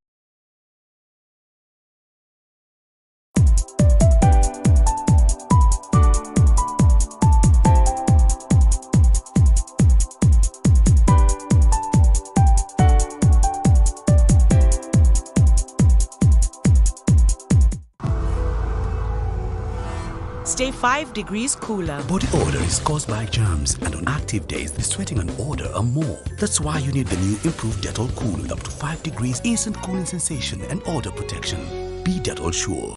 Stay 5 degrees cooler. Body odor is caused by germs, and on active days, the sweating and odor are more. That's why you need the new improved Dettol Cool with up to 5 degrees instant cooling sensation and odor protection. Be Dettol sure.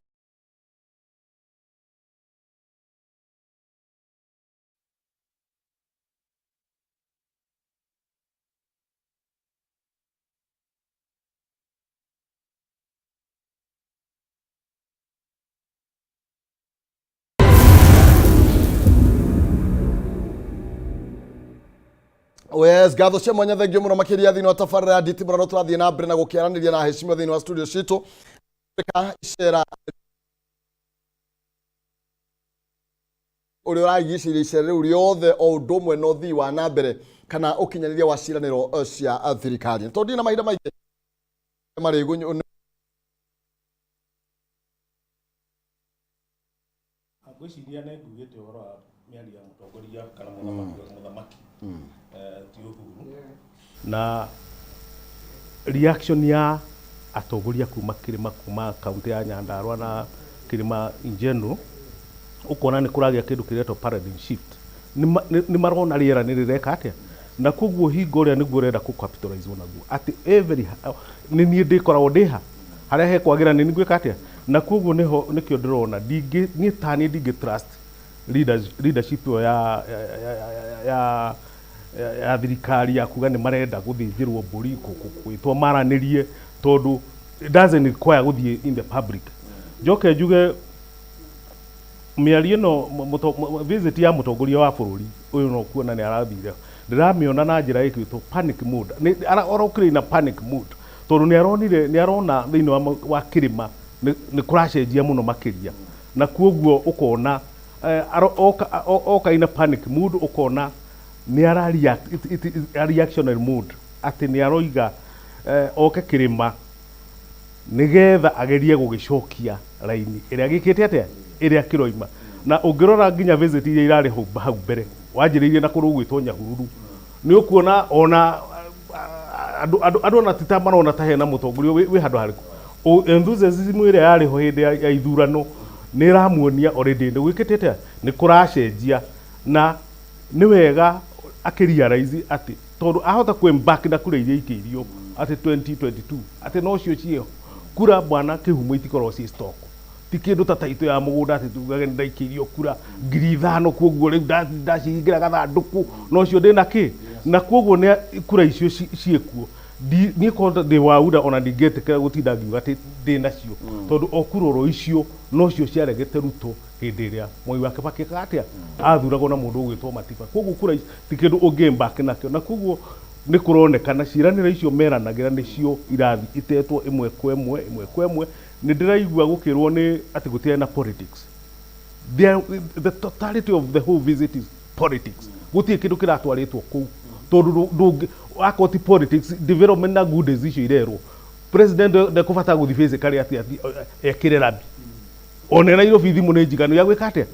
Yes, gatho cia mwanya thengio muno makiria thini wa tafarira nditi murano turathie na mbere na gukiaraniria na heshima thini wa studio citu ka icera uri uragicira icera riu riothe o undu umwe no thi wa na mbere kana ukinyaniria wa ciraniro cia thirikari tondi na mahinda maingĩ mari gunyu agwiciria na ngugite uhoro wa miaria mutongoria kana muthamaki na reaction ya atongoria kuma Kirima kuma kaunti ya Nyandarua na Kirima in general ukona ni kuragia kindu kireto paradigm shift ni marona riera ni rireka atia na koguo hingo ria niguo renda ku capitalize onaguo ati every ni ni ndikoragwo ndiha haria he kwagira ni niguo atia na koguo niho nikio ndirona dingi ni tani dingi trust leadership ya thirikari ya kuga ni marenda guthithirwo mburi kwitwo maranirie tondu it doesn't require guthie in the public. Joke njuge mĩario no visit ya mũtongoria wa bũrũri ũyũ no kuona nĩ arathire ndiramĩona na njĩra ĩkĩtwo panic mood arokire na panic mood tondũ nĩ arona thĩinĩ wa Kirima nĩ kũracenjia mũno makĩria na kuoguo ũkona oka ina panic mood ũkona nĩ ara reactionary mood atĩ nĩ aroiga oke Kirima nigetha agerie gũgĩcokia raini ĩrĩa gĩkĩte atĩa ĩrĩa kĩroima na ũngĩrora nginya visit iria irarĩ hau mbere wanjĩrĩirie na kũrũgwĩtwo Nyahururu nĩ ũkuona ona andũ ona tita marona ta hena mũtongoria wĩ handũ harĩkũ enthusiasm ĩrĩa yarĩ ho hĩndĩ ya ithurano nĩ ĩramuonia already nĩ gwĩkĩte atĩa nĩ kũracenjia na nĩ wega akĩrealize atĩ tondũ ahota kwemback na kura iria ikĩirio atĩ 2022 atĩ no cio ciĩho kura bwana kĩhumo itikorwo ci stock ti kĩndũ ta taito ya mũgũnda atĩ tugage nĩ ndaikĩirio kura 5,000 kuoguo rĩu ndacihingĩra gathandũkũ no cio ndĩna kĩ na kuoguo nĩ kura icio ciĩkuo niĩ korwo ndĩ wauda ona ndingĩtĩkĩra gũtinda ngiuga atĩ ndĩ nacio tondũ o kura icio no cio ciaregete Ruto hĩndĩ ĩrĩa Mwai wa Kibaki atĩa athuragwo na mũndũ ũgwĩtwo Matiba kuoguo kura ici ti kĩndũ ũngĩmbake nakĩo na kuoguo nĩ kũronekana ciĩranĩro icio meranagĩra nĩcio irathi itetwo ĩmwe kwa ĩmwe nĩ ndĩraigua gũkĩrwo nĩ atĩ gũtirĩ na politics the totality of the whole visit is politics gũtirĩ kĩndũ kĩratwarĩtwo kũu tondũ akoti politics development na good decision irerwo president ndekũbata gũthiĩ physically atĩ ekĩre rabi ona Nairobi thimũ nĩ njiganu ya gwĩka atĩa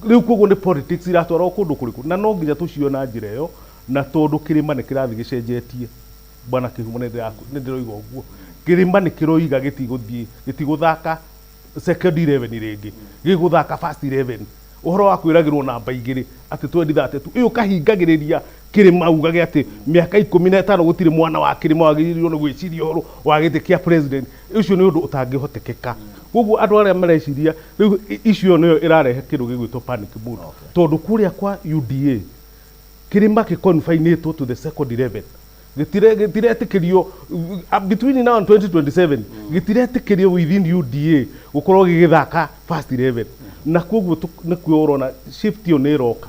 rĩu koguo nĩ politics iratwarwo kũndũ kũrĩkũ na no nginya tũciona njĩra ĩyo na tondũ Kirima nĩ kĩrathi gĩcenjetie bwana kĩhumo nĩ ndĩroiga ũguo Kirima nĩ kĩroiga gĩtigũthaka second 11 rĩngĩ gĩgũthaka first 11 ũhoro wa kwĩragĩrwo namba igĩrĩ atĩ 2032 ĩyo kahingagĩrĩria Kirima ugage atĩ mĩaka 15 gũtirĩ mwana wa Kirima wagĩrĩirwo nĩ gwĩciria ũhoro wa gĩtĩ kĩa president ũcio nĩ ũndũ ũtangĩhotekeka koguo andũ arĩa mareciria rĩu icio nĩyo ĩrarehe kĩndũ gĩgwĩtwo panic mood tondũ kũrĩa kwa UDA Kirima confined to the second 11 gĩtiretĩkĩrio between now and 2027 gĩtiretĩkĩrio within UDA gũkorwo gĩgĩthaka first 11 na kuoguo nĩ kwĩrona shift ĩyo nĩ ĩroka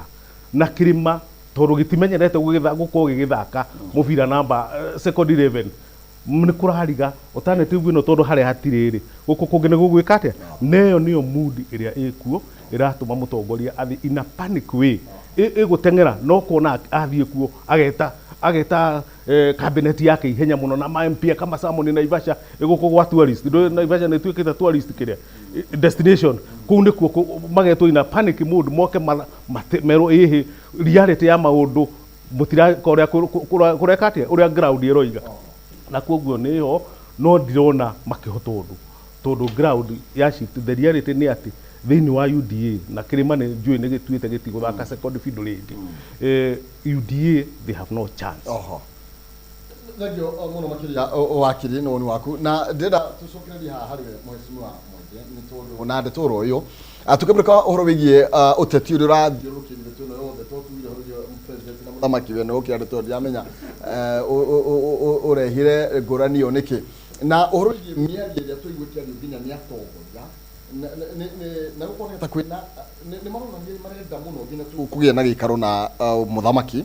na Kirima tondũ gĩtimenyerete gũkorwo gĩgĩthaka mũbira namba second 11 nĩ kũrariga alternative ĩno tondũ harĩa hatirĩ gũkũ kũngĩ nĩ gũgwĩka atĩa neyo nĩyo mood ĩrĩa ĩkuo ĩratũma mũtongoria athi in a panic way ĩgũteng'era no kuona athiĩ kuo ageta cabinet yake ihenya mũno na MP kama Samoni Naivasha ĩgũkũ gwa tourist Naivasha nĩ tuĩkĩte tourist kĩrĩa destination kũu nĩkuo magetwo in a panic mood moke merwo ĩhĩ reality ya maũndũ mũtiraka kũreka atĩa ũrĩa ground ĩroiga na kuoguo nĩho no ndirona makĩhota ũndũ tondũ ground ya shift the reality nĩ atĩ thĩinĩ wa UDA na Kirima nĩ njũĩ nĩ gĩtuĩte gĩtigũthaka second fiddle rĩngĩ UDA they have no chance thagio mũno makĩria wakiri nĩ woni waku na ndĩrenda tũcokererie haha harĩ mheshimiwa Mwende nĩ tondũ na ndeto ũyũ tukĩmũrĩka ũhoro wĩgiĩ ũteti ũrĩa ũrathiũrũrũkĩria ndeto ĩno yothe tũtuire president na mũthamaki we nĩ gũkĩra ndeto ndiamenya ũrehire ngũrani ĩyo nĩkĩ na ũhoro wĩgiĩ mĩario ĩrĩa tũiguĩte nginya nĩ atongoria na gũkoneka kwĩna nĩ maronania marenda mũno nginya kũgĩa na gĩikaro na mũthamaki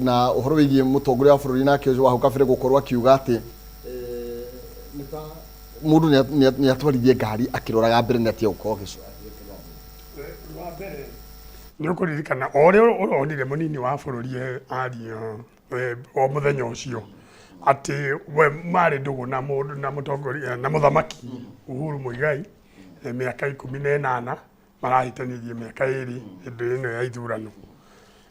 na ũhoro wĩgiĩ mũtongoria wa bũrũri nake wa hau kabere gũkorwo akiuga atĩ nĩ ta mũndũ nĩ atwarithie ngari akĩroraga mbere nĩ atĩa gũkorwo mbere nĩ ũkũririkana o ũrĩa onire mũnini wa bũrũri ario o mũthenya ũcio atĩ we marĩ ndũgũ na mũtongoria na mũthamaki Uhuru Muigai mĩaka 18 marahĩtanĩrie mĩaka 2 hĩndĩ ĩno ya ithurano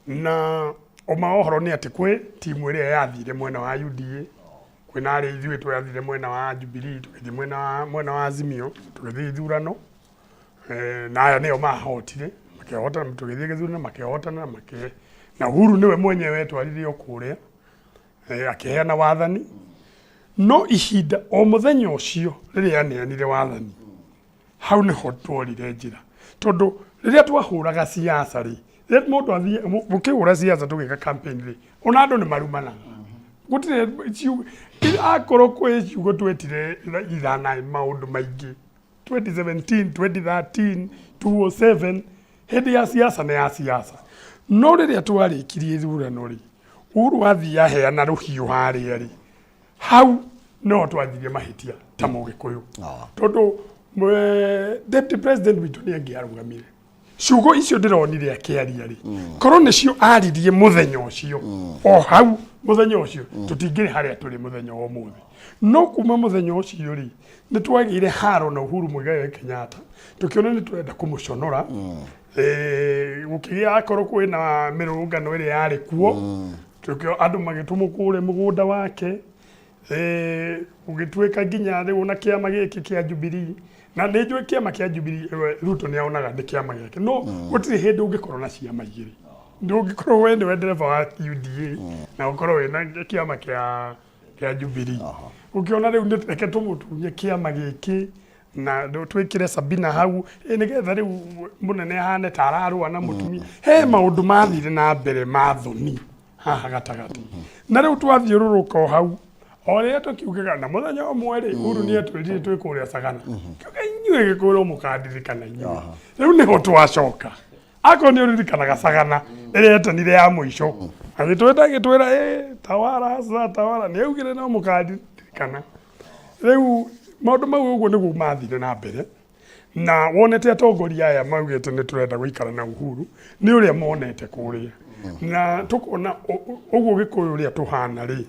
na ũhoro nĩ atĩ kwĩ timu ĩrĩa yathire mwena wa UDA kwĩna arĩa ithuĩ twathire mwena wa Jubilee tũgĩthiĩ mwena wa Azimio tũgĩthiĩ ithurano na aya nĩo mahotire makĩhotana tũgĩthiĩ gĩthurano makĩhotana na Uhuru nĩwe mwenyewe twarire o kũrĩa akĩheana wathani no ihinda o mũthenya ũcio rĩrĩa aneanire wathani hau nĩho tworire njĩra tondũ rĩrĩa twahũraga siasa rĩ rĩrĩa mũndũ athiĩ gũkĩhũra siasa tũgĩka campaign rĩ ona andũ nĩ marumana gũtirĩ akorwo kwĩ ciugo twetire ithana maũndũ maingĩ 2017 2013 207 hindi ya siasa na ya siasa no riria twarikirie ithurano ri Uhuru athia heana ruhiu haria ri hau no twathirie mahitia ta Mugikuyu tondu deputy president witu ni angiarugamire ciugo icio ndironire akiaria ri korwo nicio aririe muthenya ucio o hau muthenya ucio tutingiri haria turi muthenya wa umuthi no kuma muthenya ucio ri ni twagire haro na Uhuru Muigai Kenyatta tukiona ni turenda kumuconora gukigia akorwo kwina mirungano iri yari kuo tukio andu magitumwo kure mugunda wake ugituika nginya riu na kiama giki kia Jubilee na nä njå kä ama kä a Jubilee Ruto nä aonaga nä kä ama gä ake no gå tirä hä ndä å ngä korwo na ciama igä rä ndå ngä korwo we nä we ndereba wa UDA na å korwo wä na kä ama kä a Jubilee å kä ona rä u nä reke tå må tunye kä ama gä kä na twä kä re Sabina hau nä getha rä u må nene ahane ta ararå na må tumia he maå ndå mathire na mbere ma thoni haha gatagatä na rä u twathiå rå rå ka o hau Ore to kiugaga na muthenya umwe ri Uhuru ni atwirire twi kuria Sagana. Kiuga inyuĩ gĩkũyũ mũkandirikana inyuĩ. Rĩu nĩho twacoka. Ako nĩ ũririkanaga Sagana ĩrĩa yetanire ya mũico. Agĩtwĩra tawara za tawara nĩ augire no mũkandirikana. Rĩu maũndũ mau ũguo nĩguo mathire na mbere. Na wonete atongoria aya maugĩte nĩ tũrenda gũikara na Uhuru nĩ ũrĩa monete kũrĩa. Na tukona ũguo gĩkũyũ ũrĩa tũhana rĩ.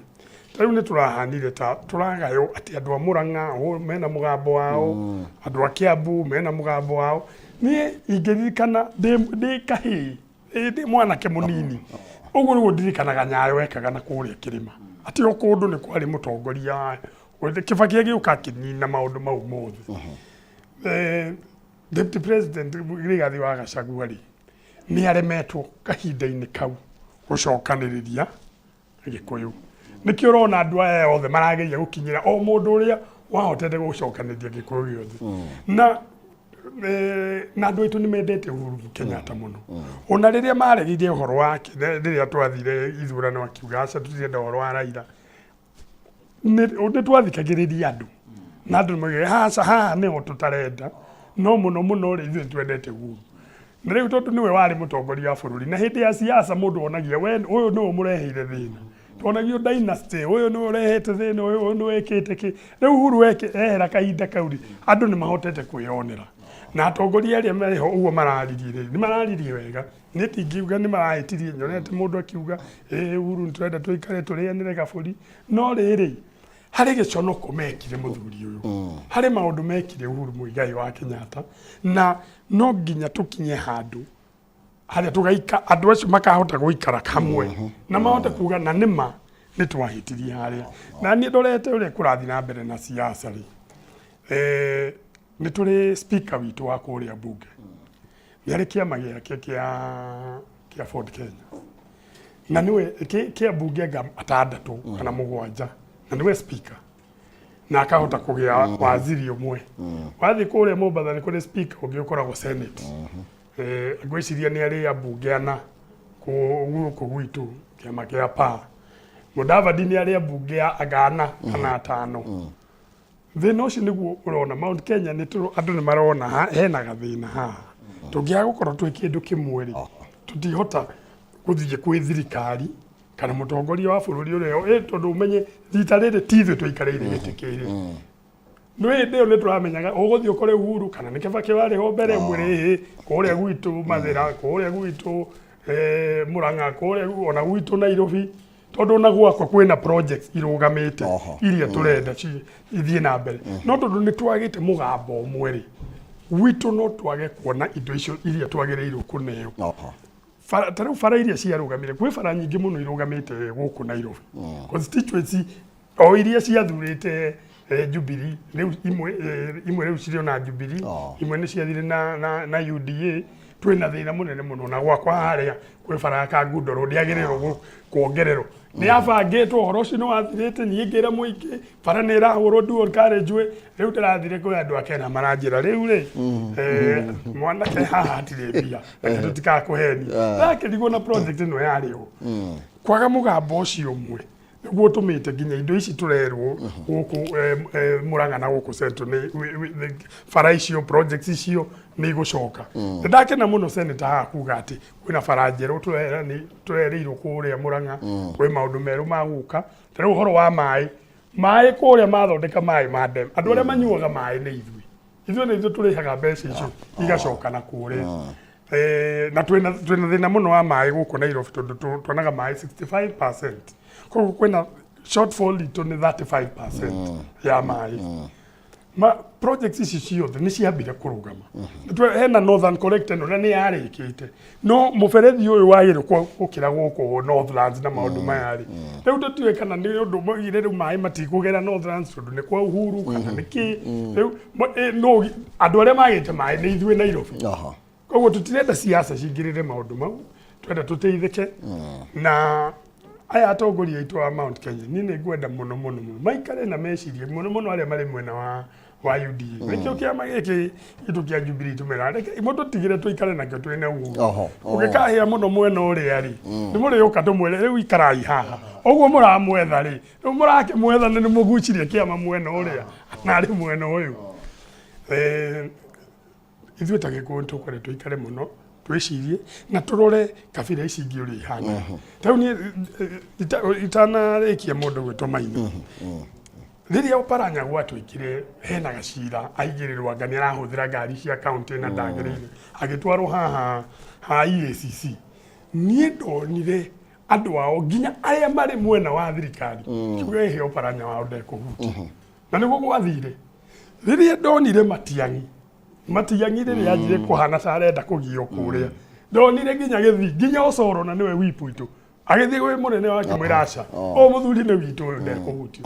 Riu ni turahanire ta turagayo ati andu a Murang'a mena mugambo wao andu a Kiambu mena mugambo wao ni ingiririkana ndi kahi ndi mwanake munini uguo niguo ndirikanaga Nyayo ekaga na kuria Kirima ati o kundu ni kwari mutongoria Kibaki agiuka kinina maundu mau mothe deputy president Rigathi wa Gachagua ri ni aremetwo kahinda-ini kau gucokaniriria Gikuyu niki urona andu aya othe marageria gukinyira o mundu uria wahotete gucokaniria Gikuyu giothe na andu aitu ni mendete Uhuru Kenyatta muno ona riria maregirie uhoro wake riria twathire ithurano akiuga aca tutirenda uhoro wa Raila ni twathikagiriria andu na andu moige haha niho tutarenda no muno ri ithuĩ twendete Uhuru na riu tondu niwe wari mutongoria wa bururi na hindi ya siasa mundu onagia we uyu niwe mureheire thina onagio dynasty uyu no urehete thina uyu no wekete ki riu Uhuru ehera kahinda kauri andu ni mahotete kwionera na atongoria aria meho uguo mararirie ni mararirie wega ni tingiuga ni marahitirie nyonete mundu akiuga Uhuru nturenda tuikare turianire gaburi no riri hari giconoko mekire muthuri uyu hari maundu mekire Uhuru Muigai wa Kenyatta na no nginya tukinye handu haria tugaika andu acio makahota guikara kamwe na mahote kuga na nima ni twahitirie haria na ni ndorete uria kurathi na mbere na siasa ri ni turi speaker witu wa kuria bunge ni ari kiama giake kia Ford Kenya na niwe kia bunge ga atandatu kana mugwanja na niwe speaker na akahota kugia waziri umwe wathi kuria Mombasa ni kuri speaker ungiukoragwo senate gwiciria ni ari ambunge ana ku gwitu kiama kia pa Mudavadi ni ari ambunge agana kana atano thina ucio niguo urona Mount Kenya ni andu ni marona hena gathina ha tungia gukorwo twi kindu kimwe ri tutihota kuthie kwi thirikari kana mutongoria wa bururi uria tondu umenye thita riri tithu tuikarire gitikiri nwe ndio ni turamenyaga uguthie ukore Uhuru kana ni Kibaki wari ho mbere mwiri kuria gwitu Mathira kuria gwitu Murang'a kuria ona gwitu Nairobi tondu na gwakwa kwina projects irugamite iria turenda ithie na mbere no tondu ni twagite mugambo umwe ri gwitu no twage kuona indo icio iria twagireirwo kuneo tariu bara iria ciarugamire kwi bara nyingi muno irugamite guku Nairobi constituency o iria ciathurite Jubilee riu imwe riu cirio na Jubilee imwe ni ciathire na UDA twina thina munene muno na gwakwa haria kwi bara ka Ngundoro ndiagirirwo kuongererwo ni abangitwo horo ucio no wathirite nyingira muingi bara ni irahurwo dual carriageway riu ndirathire kwi andu akena maranjira riu ri mwanake haha atire bia tutika kuheni lakini rigwo na project ino yario kwaga mugambo ucio umwe niguo tumite nginya indo ici turerwo guku Murang'a na guku Central ni bara icio projects icio ni igucoka ndakena muno senator hakuga ati kwina bara njeru turereirwo kuria Murang'a kwi maundu meru maguka riu uhoro wa mai kuria mathondeka mai madem andu aria manyuaga mai ni ithui ni ithui turihaga mbeca icio igacoka na kuria na twina thina muno wa mai guku Nairobi tondu tuonaga mai 65%. Koguo kwina shortfall itu ni 35% ya mai. Projects ici ciothe ni ciambire kurugama. Hena Northern Collector no ni yarikite. No muberethi uyu wagire gukira guku Northlands na maundu mayari. Riu tutue kana ni undu mogire riu mai matikugera Northlands tondu ni kwa uhuru kana niki. Riu no andu aria magite mai ni ithui Nairobi. Koguo tutirenda siasa cingirire maundu mau. Twenda tuteithike na aya atongoria itu wa Mount Kenya ni ngwenda muno maikare na mecirie muno aria mari mwena wa UDA nikio kiama giki itu kia Jubilee tumerareke imoto tigire tuikare nakio twene ugu ugikahia muno mwena uria ri ni muri yuka tumwere riu ikarai haha oguo muramwetha ri riu murake mwetha ni mugucirie kiama mwena uria na ri mwena uyu ithuĩ ta Gĩkũyũ tũkwenda tũikare mũno twĩcirie na tũrore kabira ici ingĩ ũrĩa ihana rĩu niĩ itanarĩkia mũndũ gwĩtwo Maina rĩrĩa Oparanya gwatwĩkire hena gacira aigĩrĩrwo anga nĩarahũthĩra ngari cia kaunti na ndagĩrĩire agĩtwarwo haha EACC niĩ ndonire andũ ao nginya arĩa marĩ mwena wa thirikari kiuga he Oparanya wao ndekũhutia na nĩguo gwathire rĩrĩa ndonire Matiang'i rĩrĩa yanjire kũhana ta arenda kũgio kũrĩa ndonire nginya gĩthi nginya Osoro na nĩwe wipu itu agĩthiĩ gwĩ mũnene wake mwĩra aca o mũthuri nĩ witũ ũyũ ndekũhutio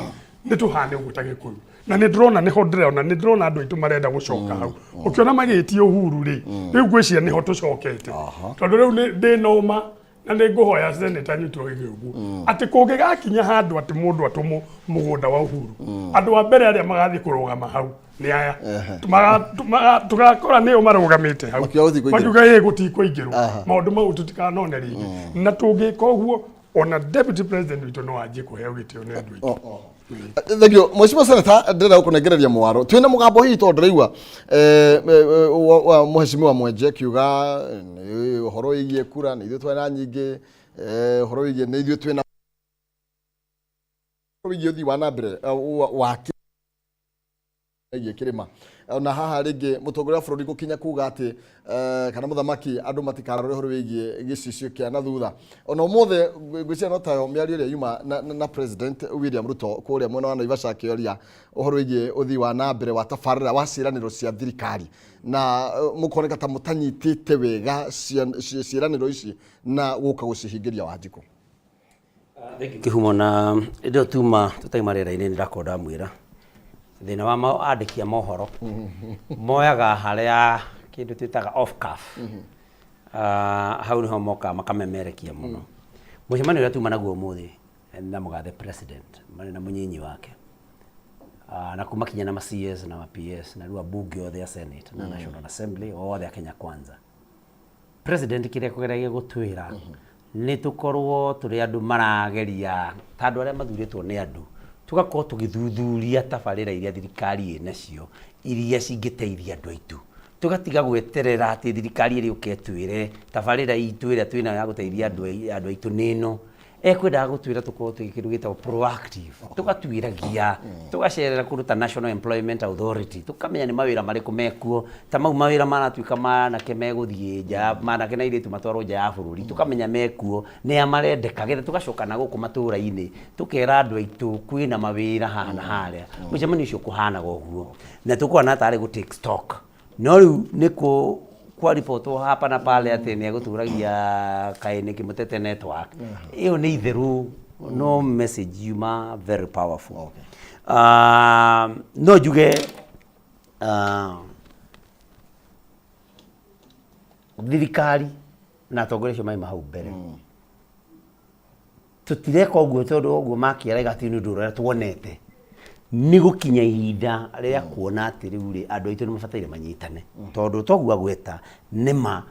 nĩ tũhane ũguo ta Gĩkũyũ na nĩ ndĩrona nĩho ndĩrona nĩ ndĩrona andũ aitũ marenda gũcoka hau ũkĩona magĩtie Uhuru rĩ rĩu ngwĩciria nĩho tũcokete tondũ rĩu ndĩnoma na nĩ ngũhoya Senator Nyuto ũguo atĩ kũngĩgakinya handũ atĩ mũndũ atũmwo mũgũnda wa Uhuru andũ a mbere arĩa magathiĩ kũrũgama hau ni aya tugakora nĩo marũgamĩte hau makiuga ĩ gũtikũingĩrwo maũndũ mau tũtikanone rĩngĩ na tũngĩka ũguo ona deputy president witũ no anjie kũheo gĩtĩo nĩ andũ aitũ. Thank you. Mheshimiwa Senator, ndĩrenda gũkũnengereria mwaro twĩna mũgambo hihi tondũ ndĩraigua Mheshimiwa Mwenje kiuga ũhoro wĩgiĩ kura nĩ ithuĩ twĩna nyingĩ ũhoro wĩgiĩ nĩ ithuĩ twĩna wĩgiĩ ũthii wa na mbere wa Kirima na haha ringi mutongoria bũrũri gũkinya kuga ati kana muthamaki andu matikarore horo wigie gicicio kia na thutha ona umuthe ngwĩciria no tayo mĩario ĩrĩa yuma na President William Ruto kũrĩa mwena wa Naivasha akĩoria ũhoro wigie ũthii wa na mbere wa tabarĩra wa ciĩranĩro cia thirikari na mũkoneka ta mũtanyitĩte wega ciĩranĩro ici na gũka gũcihingĩria Wanjikũ. Kihumo na indo tuma tutaima rĩera-inĩ ndĩrakorwo ndamwĩra thina wa maandĩki a mohoro moyaga harĩa kĩndũ twĩtaga off cuff hau nĩho moka makamemerekia mũno mũcemanio ũrĩa tuma naguo ũmũthĩ na mũgathe president marĩ na mũnyinyi wake na kumakinya na CS na PS na rĩu abunge othe a Senate na National Assembly othe a Kenya Kwanza president kĩrĩa kũgeragia gũtwĩra nĩ tũkorwo tũrĩ andũ marageria ta andũ arĩa mathurĩtwo nĩ andũ tugakorwo tugithuthuria tabarĩra iria thirikari ĩnacio iria cingĩteithia andũ aitũ tugatiga gweterera atĩ thirikari ĩrĩ ũketwĩre tabarĩra itũ ĩrĩa twĩna ya gũteithia andũ aitũ nĩno ekwendaga gũtwĩra tũkorwo tũgĩkĩndũ gĩtagwo proactive tũgatwĩragia tũgacerera kũndũ ta National Employment Authority tũkamenya nĩ mawĩra marĩkũ mekuo ta mau mawĩra manatuĩka manake megũthiĩ nja manake na airĩtu matwarwo nja ya bũrũri tũkamenya mekuo nĩ amarendeka getha tũgacoka na gũkũ matũũra-inĩ tũkera andũ aitũ kwĩna mawĩra haha na harĩa mũcemanio ũcio kũhanaga ũguo na tũkũona tarĩ gũ take stock no rĩu nĩkũ kwa ripoto hapa na pale ati ni aguturagia kaini kimutete network iyo ni itheru no message yuma very powerful no juge thirikari na tongorecio mai mahau mbere tutireka uguo tondu uguo makiarega ati ni nduro tuonete ni gukinya ihinda rĩa kuona atĩ rĩu andũ aitũ nĩ mabataire manyitane tondũ togua gweta nĩma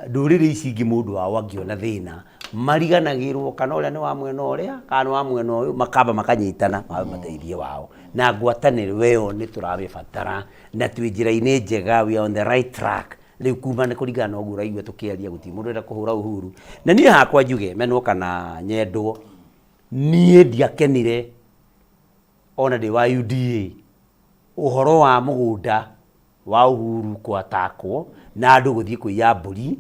nduriri ici ingi mundu wao angiona thina mariganagirwo kana uria ni wa mwena uria kana wa mwena uyu makamba makanyitana mateithie wao na ngwatanĩro ĩyo nĩ tũramĩbatara na twĩ njĩra-inĩ njega, we are on the right track. Rĩu kuma nĩ kũringana na ũguo ũraigua tũkĩaria gũtirĩ mũndũ ũrenda kũhũra Uhuru, na niĩ hakwa njuge menwo kana nyendwo, niĩ ndiakenire ona ndĩ wa UDA ũhoro wa mũgũnda wa Uhuru kwatakwo na andũ gũthiĩ kũiya mbũri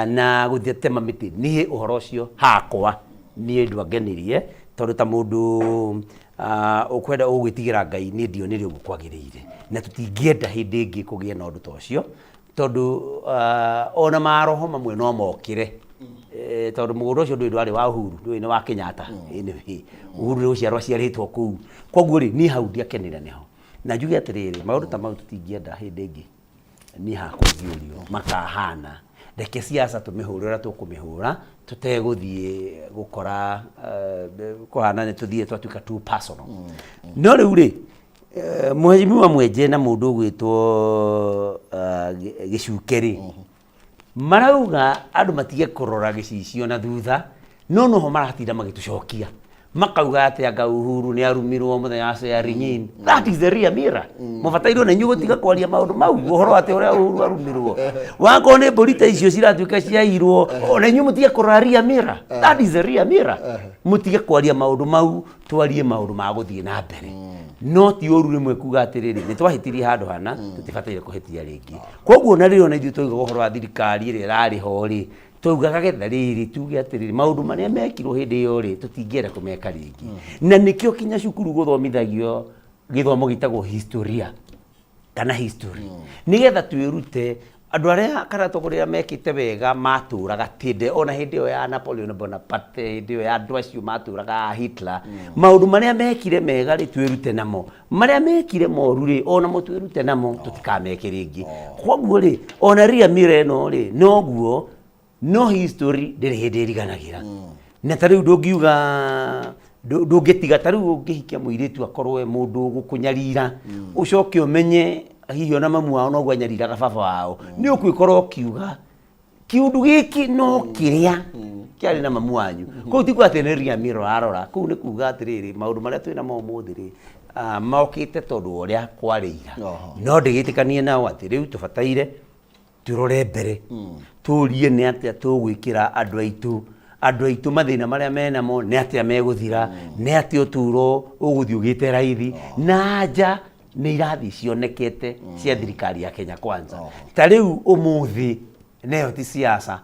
na gũthiĩ tema mĩtĩ. Niĩ ũhoro ũcio hakwa niĩ ndwangenirie tondũ ta mũndũ ukwenda ũgwĩtigĩra Ngai nĩ ndionire ũguo kwagĩrĩire, na tũtingĩenda hĩndĩ ĩngĩ kũgĩe na ũndũ ta ũcio tondũ ona maroho mamwe no mokĩre tondũ mũgũnda ũcio ndwarĩ wa Uhuru, nĩ wa Kenyatta. Uhuru nĩ gũciarwo aciarĩtwo kũu, koguo rĩ niĩ hau ndiakenire nĩho, na njuge atĩrĩrĩ maũndũ ta mau tũtingĩenda hĩndĩ ĩngĩ niĩ hakwa ngĩũrio makahana. Reke siasa tũmĩhũre ũrĩa tũkũmĩhũra tũtegũthiĩ gũkora kũhana nĩ tũthiĩ twatuĩka too personal. No rĩu rĩ Mheshimiwa mwenje na mũndũ ũgwĩtwo Gĩcuke rĩ marauga andũ matige kũrora gĩcicio na thutha, no noho maratinda magĩtũcokia makauga atĩ anga Uhuru nĩ arumirwo mũthenya wa sharing. That is the real mirror. Mubatairwo na inyuĩ gũtiga kwaria maũndũ mau, ũhoro atĩ ũrĩa Uhuru arumirwo wakorwo nĩ mbũri ta icio ciratuĩka ciairwo, ona inyuĩ mũtige kũrora real mirror. That is the real mirror. Mũtige kwaria maũndũ mau, twarie maũndũ ma gũthiĩ na mbere. No ti ũru rĩmwe kuga atĩrĩrĩ nĩ twahĩtirie handũ hana tũtibataire kũhĩtia rĩngĩ. Koguo na rĩrĩ ona ithuĩ tũiga ũhoro wa thirikari ĩrĩa ĩrarĩ ho rĩ tugaga getha rĩrĩ tuge atĩrĩrĩ maũndũ marĩa mekirwo hĩndĩ ĩyo rĩ tũtingĩenda kũmeka rĩngĩ, na nĩkĩo kinya cukuru gũthomithagio gĩthomo gĩtagwo historia kana history nĩgetha twĩrute andũ arĩa kana tũgũrĩra mekĩte wega matũraga tĩnde ona hĩndĩ ĩyo ya Napoleon Bonaparte, hĩndĩ ĩyo ya andũ acio matũraga Hitler, maũndũ marĩa mekire mega rĩ twĩrute namo, marĩa mekire moru rĩ ona twĩrute namo tũtikameke rĩngĩ. Koguo rĩ ona ria mire no rĩ noguo no history ndĩrĩ hĩndĩ ĩriganagĩra. Na ta rĩu ndũngiuga ndũngĩtiga ta rĩu ũngĩhikia mũirĩtu akorwo mũndũ gũkũnyarira ũcoke ũmenye hihi ona mamu wao no gwanyariraga baba wao, nĩ ũkwĩkorwo ũkiuga kiũndũ gĩkĩ no kĩrĩa kĩarĩ na mamu wanyu. Kũu ti kwatĩ nĩ ria miro arora, kũu nĩ kuga atĩrĩrĩ maũndũ marĩa twĩna mo ũmũthĩ rĩ mokĩte tondũ ũrĩa kwarĩira. No ndĩgĩtĩkanie nao atĩ rĩu tũbataire turore mbere turie nĩ atĩa tũgwĩkĩra andũ aitũ mathĩna marĩa menamo nĩ atĩa megũthira, nĩ atĩa ũturo ũgũthiĩ ũgĩte raithi na nja nĩ irathi cionekete cia thirikari ya Kenya Kwanza. Ta rĩu ũmũthĩ neyo ti siasa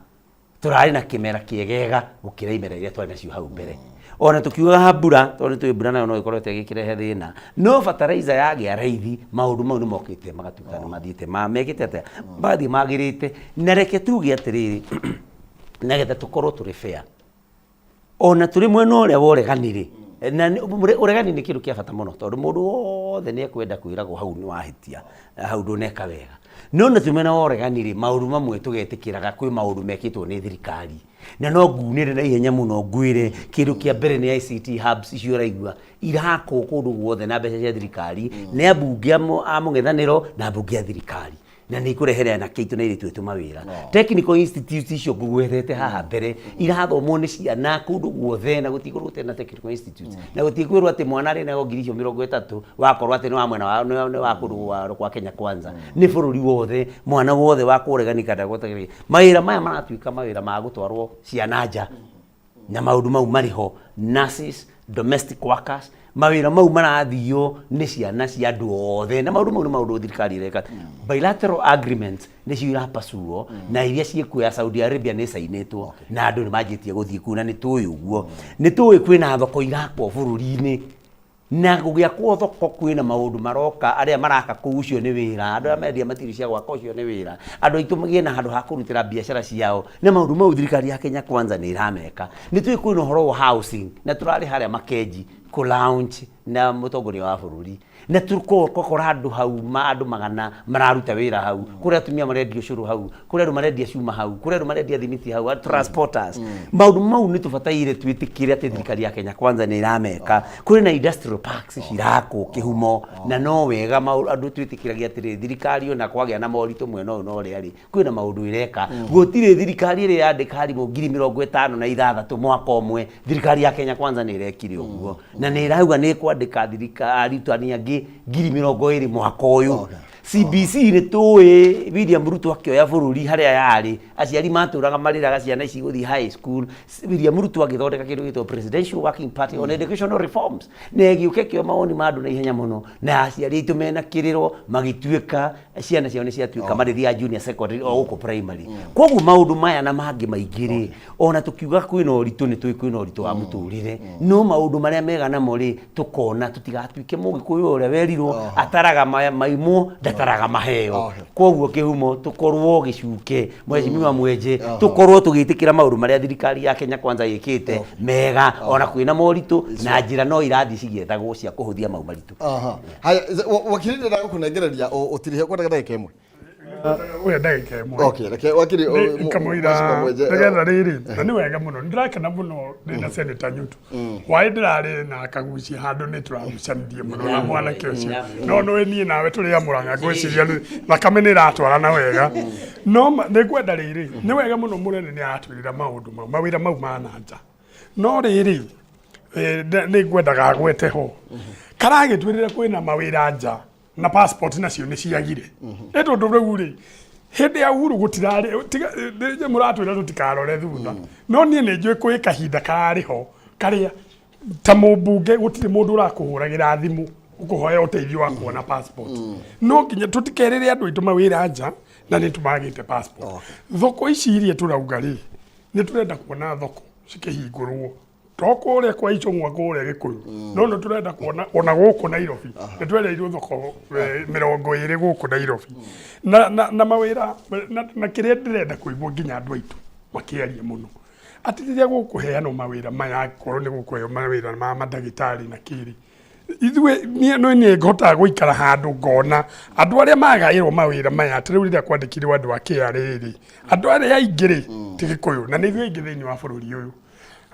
tũrarĩ na kĩmera kĩegega gũkĩra imera iria twarĩ nacio hau mbere. Ona tukiuga mbura tondũ nĩ mbura nayo no ĩkorwo ĩgĩkĩrehe thĩna, no fertilizer yagĩa raithi maũndũ mau nĩ mokĩte magatuĩka nĩ mathiĩte mekĩte atĩa mathiĩ magĩrĩte. Na reke tuge atĩrĩrĩ nagetha tũkorwo tũrĩ fair ona tũrĩ mwena ũrĩa wa ũregani rĩ, na ũregani nĩ kĩndũ kĩa bata mũno tondũ mũndũ wothe nĩ ekwenda kwĩragwo hau nĩ wahĩtia, hau ndũneka wega. No na tumena wa ũregani rĩ maũndũ mamwe tũgetĩkĩraga kwĩ maũndũ mekĩtwo nĩ thirikari, na no ngunĩre na ihenya mũno ngwĩre kĩndũ kĩa mbere nĩ ICT hubs icio ũraigua irakwo kũndũ guothe na mbeca cia thirikari nĩ ambunge a mũng'ethanĩro na ambunge a thirikari, na nĩ ikũrehere na kĩitũ na irĩtu etu mawĩra. Technical institutes icio ngũgwethete haha mbere irathomwo nĩ ciana kũndũ guothe na gũtigũrwo gũtena technical institutes, na gũtigwĩrwo atĩ mwana arĩ na 30,000 wakorwo atĩ nĩ wa mwena wa kũndũ kwa Kenya Kwanza. Nĩ bũrũri wothe mwana wothe wa kũregani kana gũtagĩrĩ mawĩra maya maratuĩka mawĩra ma gũtwarwo ciana nja, na maũndũ mau mariho nurses, domestic workers, mawĩra mau marathio nĩ ciana cia andũ othe, na maũndũ mau nĩ maũndũ thirikari ireka. Bilateral agreements nĩcio irapasuo na iria ciĩkuo ya Saudi Arabia nĩ sainĩtwo na andũ nĩ manjĩtie gũthiĩ kuo, na nĩ tũĩ ũguo. Nĩ tũĩ kwĩna thoko irakwo bũrũri-inĩ na gũgĩakwo thoko kwĩna maũndũ maroka arĩa maraka kũu ũcio nĩ wĩra, andũ arĩa mendia matiri cia gwaka ũcio nĩ wĩra, andũ aitũ magĩe na handũ ha kũrutĩra biacara ciao, na maũndũ mau thirikari ya Kenya Kwanza nĩ irameka. Nĩ tũĩ kwĩna ũhoro wa housing na tũrarĩ harĩa Makenji ku launch na mutongoria wa bururi na tukora handu hau andu magana mararuta wira hau kuria atumia marendia ucuru hau kuria andu marendia cuma hau kuria andu marendia thimiti hau transporters maundu mau ni tubataire twitikire ati thirikari ya Kenya Kwanza ni irameka kuri na industrial parks cirako kihumo na no wega andu twitikiragia atiri thirikari ona kwagya na morito mwena no no riari kwina maundu ireka gutire thirikari iri yandika harimu 50,600 mwaka omwe thirikari ya Kenya Kwanza ni irekire uguo na ni irauga ni kwandika thirikari twani angi 20,20 mwaka uyu CBC ni tuwe William Ruto akioya bururi haria yari aciari maturaga mariraga ciana ici guthi high school William Ruto agithondeka kindu gitwo Presidential Working Party on Educational Reforms na giuke kio maoni mandu na ihenya muno na aciari itu mena kiriro magituika ciana ciao ni ciatuika marithia junior secondary o guko primary koguo maundu maya na mangi maingiri ona tukiuga kwina uritu ni kwina uritu wa muturire no maundu maria mega na mori tukona tutigatuike mugikuyu uria werirwo ataraga maimo taraga maheo koguo kihumo tukorwo gicuke mweshimiwa mwenje tukorwo tugitikira mauru maria thirikari ya Kenya Kwanza yikite mega ona kwina moritu na njira no irathi cigetagwo cia kuhuthia mau maritu haya wakiri nda kunengereria utirihe kwa ndagika imwe we ndagika imwe okay reke wakiri kamuira ndagenda riri na ni wega muno ndirakena muno ndina Senator Nyutu wai ndirari na kaguci handu ni turamucamithie muno na mwana kiocio no ni nawe turi amuranga ngwiciria na Kameme iratwarana wega no ndigwenda riri ni wega muno murene ni atwirira maundu mawira mau mananja no riri ni ngwendaga gwete ho karagitwirira kwina mawira nja na passport nacio ni ciagire eto nduregu ri hindi ya uhuru gutirari je muratwira tutikarore thutha no nie ni njui kwi kahinda kariho karia ta mubunge gutiri mundu urakuhuragira thimu ukuhoya uteithio wa kuona passport no nginya tutikerere andu itu mawira nja na ni tumagite passport thoko ici irie turauga ri ni turenda kuona thoko cikihingurwo tokore kwa icho ngwagore gikuyu no turenda kuona ona guku Nairobi twende iru thoko 20 guku Nairobi na mawira na kiria ndirenda kuigwa nginya andu aitu makiarie muno atiriria gukuheana mawira maya korwo ni gukuheo mawira ma madagitari na kiri ithwe ni ngota guikara handu ngona andu aria magairwo mawira maya atiriria kwandikire andu akiariri andu aria aingire tigikuyu na ni ithwe ingi thiini wa bururi uyu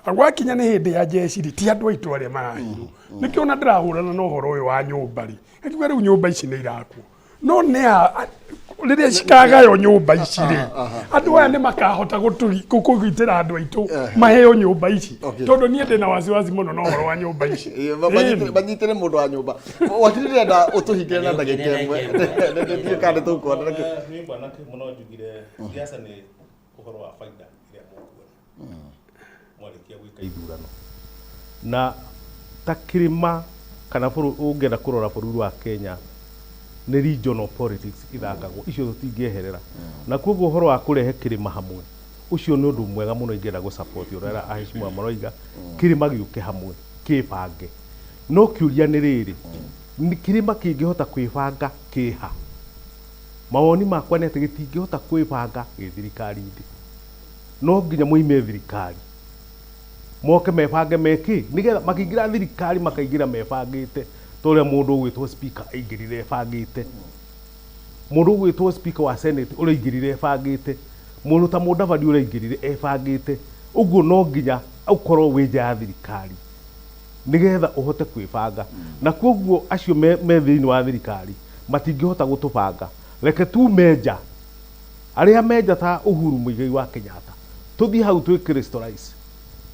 agwakinya ni hindi ya jeshi ti andu aitu aria marahiru nikiona ndirahurana no horo uyu wa nyumba ri akiuga riu nyumba ici ni irakwo no ne riria cikagayo nyumba ici ri andu aya ni makahota gukugitira andu aitu maheo nyumba ici tondu nie ndina wasiwasi muno no horo wa nyumba ici banyitire mundu wa nyumba wakirire nda utuhingire na ndagika imwe ndie kande tukwona ni bwana muno njugire siasa ni uhoro wa faida iria mukuona mwarikia gwika ithurano na ta Kirima kana ungenda kurora bururu wa Kenya ni regional politics ithakagwo icio tutingieherera na koguo horo wa kurehe Kirima hamwe ucio ni undu mwega muno ingenda gu support urera aheshimwa maroiga Kirima giuke hamwe kibange no kiuria ni riri Kirima kingihota kwibanga kiha mawoni makwa ni ati gitingihota kwibanga githirikari ndi no nginya muime thirikari moke mebange meki nigetha makingira thirikari makaingira mebangite toria mundu gwitwo speaker aingirire bangite mundu gwitwo speaker wa senate uraingirire bangite mundu ta Mudavadi uraingirire ebangite uguo no nginya ukorwo winja ya thirikari nigetha uhote kwibanga na koguo acio me thiini wa thirikari matingihota gutubanga reke tu meja aria meja ta Uhuru Muigai wa Kenyatta tuthi hau twi crystallize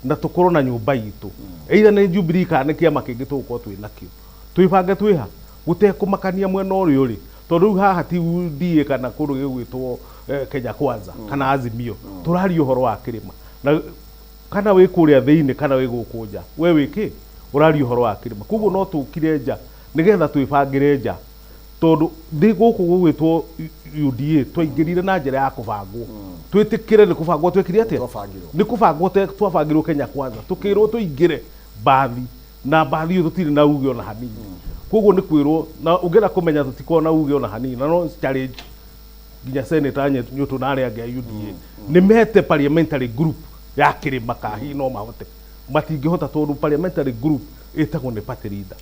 na tukorwo na nyumba itu either ni Jubilee kana kiama kingi tuko twi nakio twibange twiha gutekumakania mwena urio ri tondu haha ti UDA kana kundu gigwitwo Kenya Kwanza kana Azimio turari uhoro wa Kirima na kana wi kuria thiini kana wi guku nja we wiki urari uhoro wa Kirima koguo no tukire nja nigetha twibangire nja tondu thi guku gugwitwo UDA twaingirire na njira ya kubangwo twitikire ni kubangwo twikire atia ni kubangwo twabangirwo Kenya Kwanza tukirwo tuingire bathi na bathi yo tutire na uge ona hanini koguo ni kwirwo na ungera kumenya tutiko na uge ona hanini na no challenge nginya Senator Nyutu na aria angi UDA ni mete parliamentary group ya Kirima kahi no mahote matingihota tondu parliamentary group ĩtagwo nĩ party leader.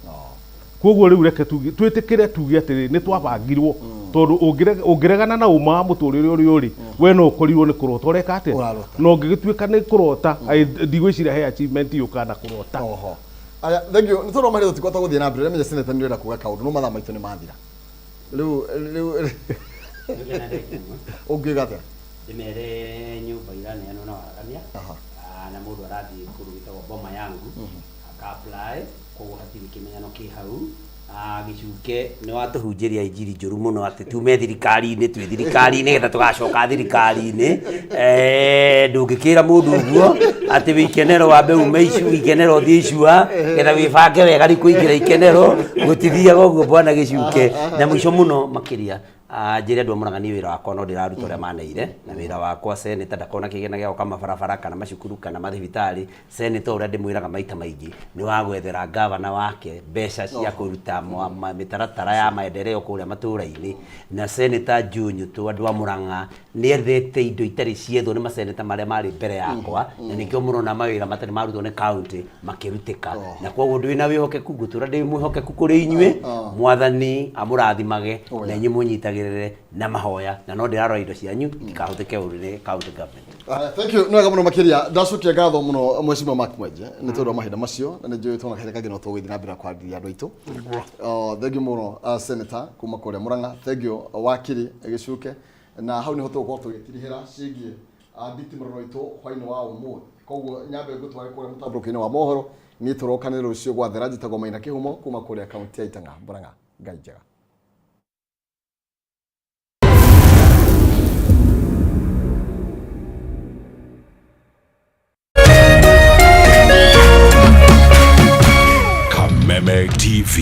Koguo rĩu reke twĩtĩkĩre tuge atĩ nĩ twabangirwo tondũ ũngĩregana na ũma wa mũtũrĩre ũrĩa ũrĩ we no ũkorirwo nĩ kũrota ũreka atĩa no ũngĩgĩtuĩka nĩ kũrota ndigwĩciria he achievement yũkana kũrota. Aya, thank you. Nĩ tondũ marĩo tikota gũthiĩ na mbere rĩmenya seneta nĩ ũrenda kuga kaũndũ no mathaa maitũ nĩ mathira. Rĩu ũngĩga atĩa? Ndĩmere nyũmba iraneanwo na waragania na mũndũ arathiĩ kũndũ gwĩtagwo boma yangu aka-apply koguo hatirĩ kĩmenyano kĩ hau. Gĩcuke nĩ watũhunjĩria injiri njũru mũno atĩ tume thirikari-inĩ twĩ thirikari-inĩ getha tũgacoka thirikari-inĩ. Ndũngĩkĩra mũndũ ũguo atĩ wĩikenero wambe ume icu wĩikenero ũthiĩ icua getha wĩbange wega rĩ kũingĩra ikenero gũtithiaga ũguo bwana Gĩcuke. Na mũico mũno makĩria njĩre andũ amũraga nĩ wĩra wakwa no ndĩraruta ũrĩa maneire na wĩra wakwa seneta ndakona kĩgĩna gĩa gũka mabarabara kana macukuru kana mathibitarĩ. Seneta ũrĩa ndĩmwĩraga maita maingĩ nĩ wa gwethera gavana wake mbeca cia kũruta mĩtaratara ya maendeleo kũrĩa matũũra-inĩ. Na seneta Njũnyũ andũ a Mũrang'a nĩ ethete indo itarĩ ciethwo nĩ maseneta marĩa marĩ mbere yakwa na nĩkĩo mũrona mawĩra matarĩ marutwo nĩ kaunti makĩrutĩka. Na koguo ndĩ na wĩhokeku ngũtũra ndĩ mwĩhokeku kũrĩ inyuĩ. Mwathani amũrathimage na inyuĩ mũnyitagĩrĩre na mahoya na no ndĩrarora indo cianyu ikahũthĩke ũrĩ county government. Thank you. Nĩwega mũno makĩria ndacokia ngatho mũno Mheshimiwa Mark Mwenje nĩ tondũ wa mahinda macio na nĩ njũĩ twana kahinda kangĩ no tũgũthiĩ na mbere kwarĩria andũ aitũ. Thank you mũno Senator kuma kũrĩa Mũrang'a. Thank you wakiri Gĩcuke na hau nĩho tũgũkorwo tũgĩtirihĩra ciĩgiĩ nditimũrano itũ hwainĩ wa ũmũthĩ. Koguo nyambe ngũtware kũrĩa mũtambũrũko-inĩ wa mohoro niĩ tũrokanĩrĩra rũciũ gwathera njĩtagwo Maina Kĩhumo kuma kũrĩa kaunti ya Itaang'a Mũrang'a. Ngai njega. Kameme TV,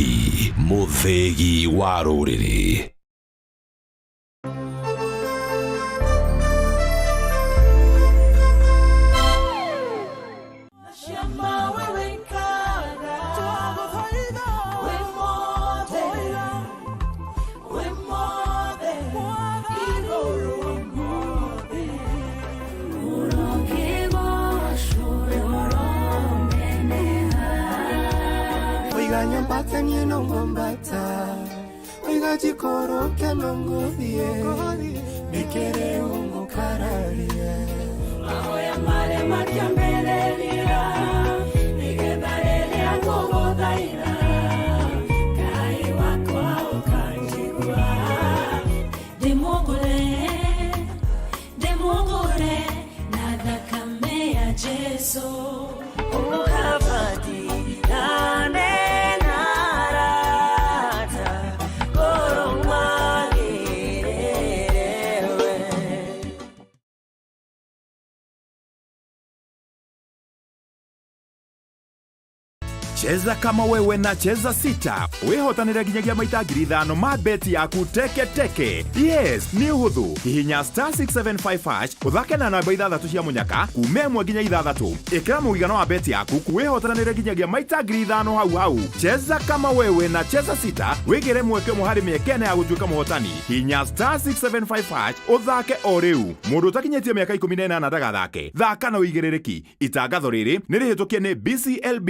mũthĩgi wa rũrĩrĩ. Nyambata no ngombata Oiga jikoro ke nongodie Mikere ungo kararie Ahoya mare makiambeleria Nigebarele agogo daira Kai wako au kanjigua Demogore Nada kame ya Jesu Ukabadi Cheza kama wewe na cheza sita. Wehotanire nginyagia maita 5,000 ma beti yaku teke teke. Yes, ni uhuthu. Hihinya *675# uthake na namba 6 cia munyaka kume 1 nginya 6. Ikira muigano wa beti yaku kuwehotanire nginyagia maita 5,000 hau. Cheza kama wewe na cheza sita. Wigire mweke muhari miekene ya gutuika muhotani. Hihinya *675# uthake o riu. Mundu utakinyetie miaka 18 ndagathake. Thaka na uigiririki. Itangatho riri ni rihitukie ni BCLB.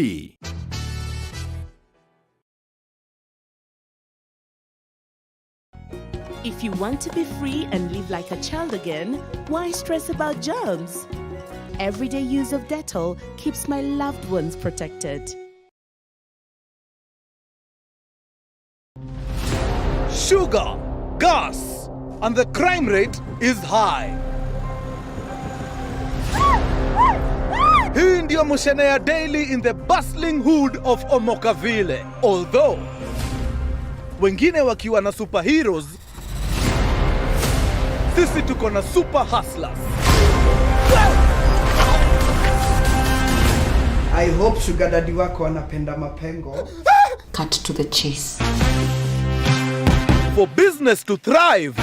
If you want to be free and live like a child again, why stress about germs? Everyday use of Dettol keeps my loved ones protected. Sugar, gas, and the crime rate is high. Hii ndio Mushenea daily in the bustling hood of Omokavile. Although wengine wakiwa na superheroes, sisi tuko na super hustlers. I hope sugar daddy wako anapenda mapengo. Cut to the chase. For business to thrive,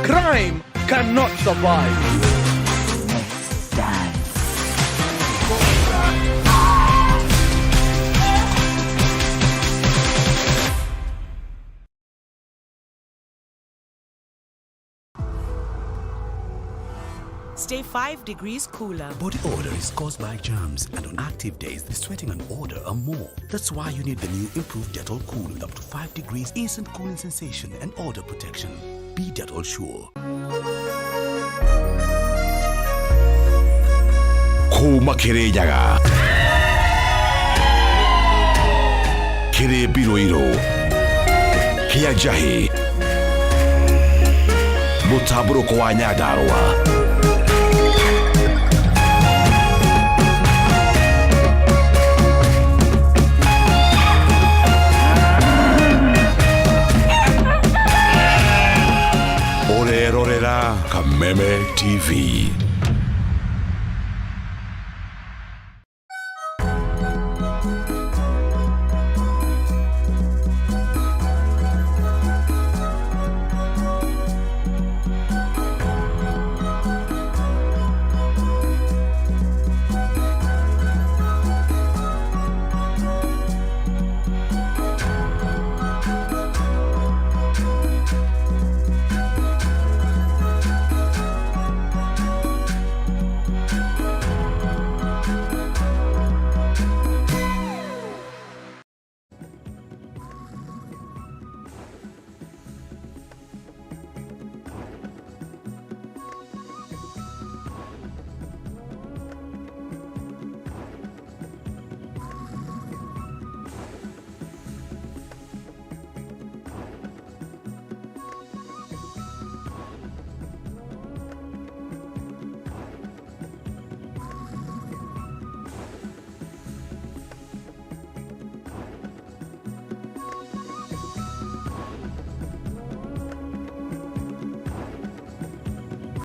crime cannot survive. stay 5 degrees cooler. Body odor is caused by germs, and on active days, the sweating and odor are more. That's why you need the new improved Dettol Cool with up to 5 degrees instant cooling sensation and odor protection. Be Dettol sure. Kuma Kirinyaga, Kiri Biroiro, Kia Jahi, Mutaburoko wa Nyandarua. Orerorera Kameme TV.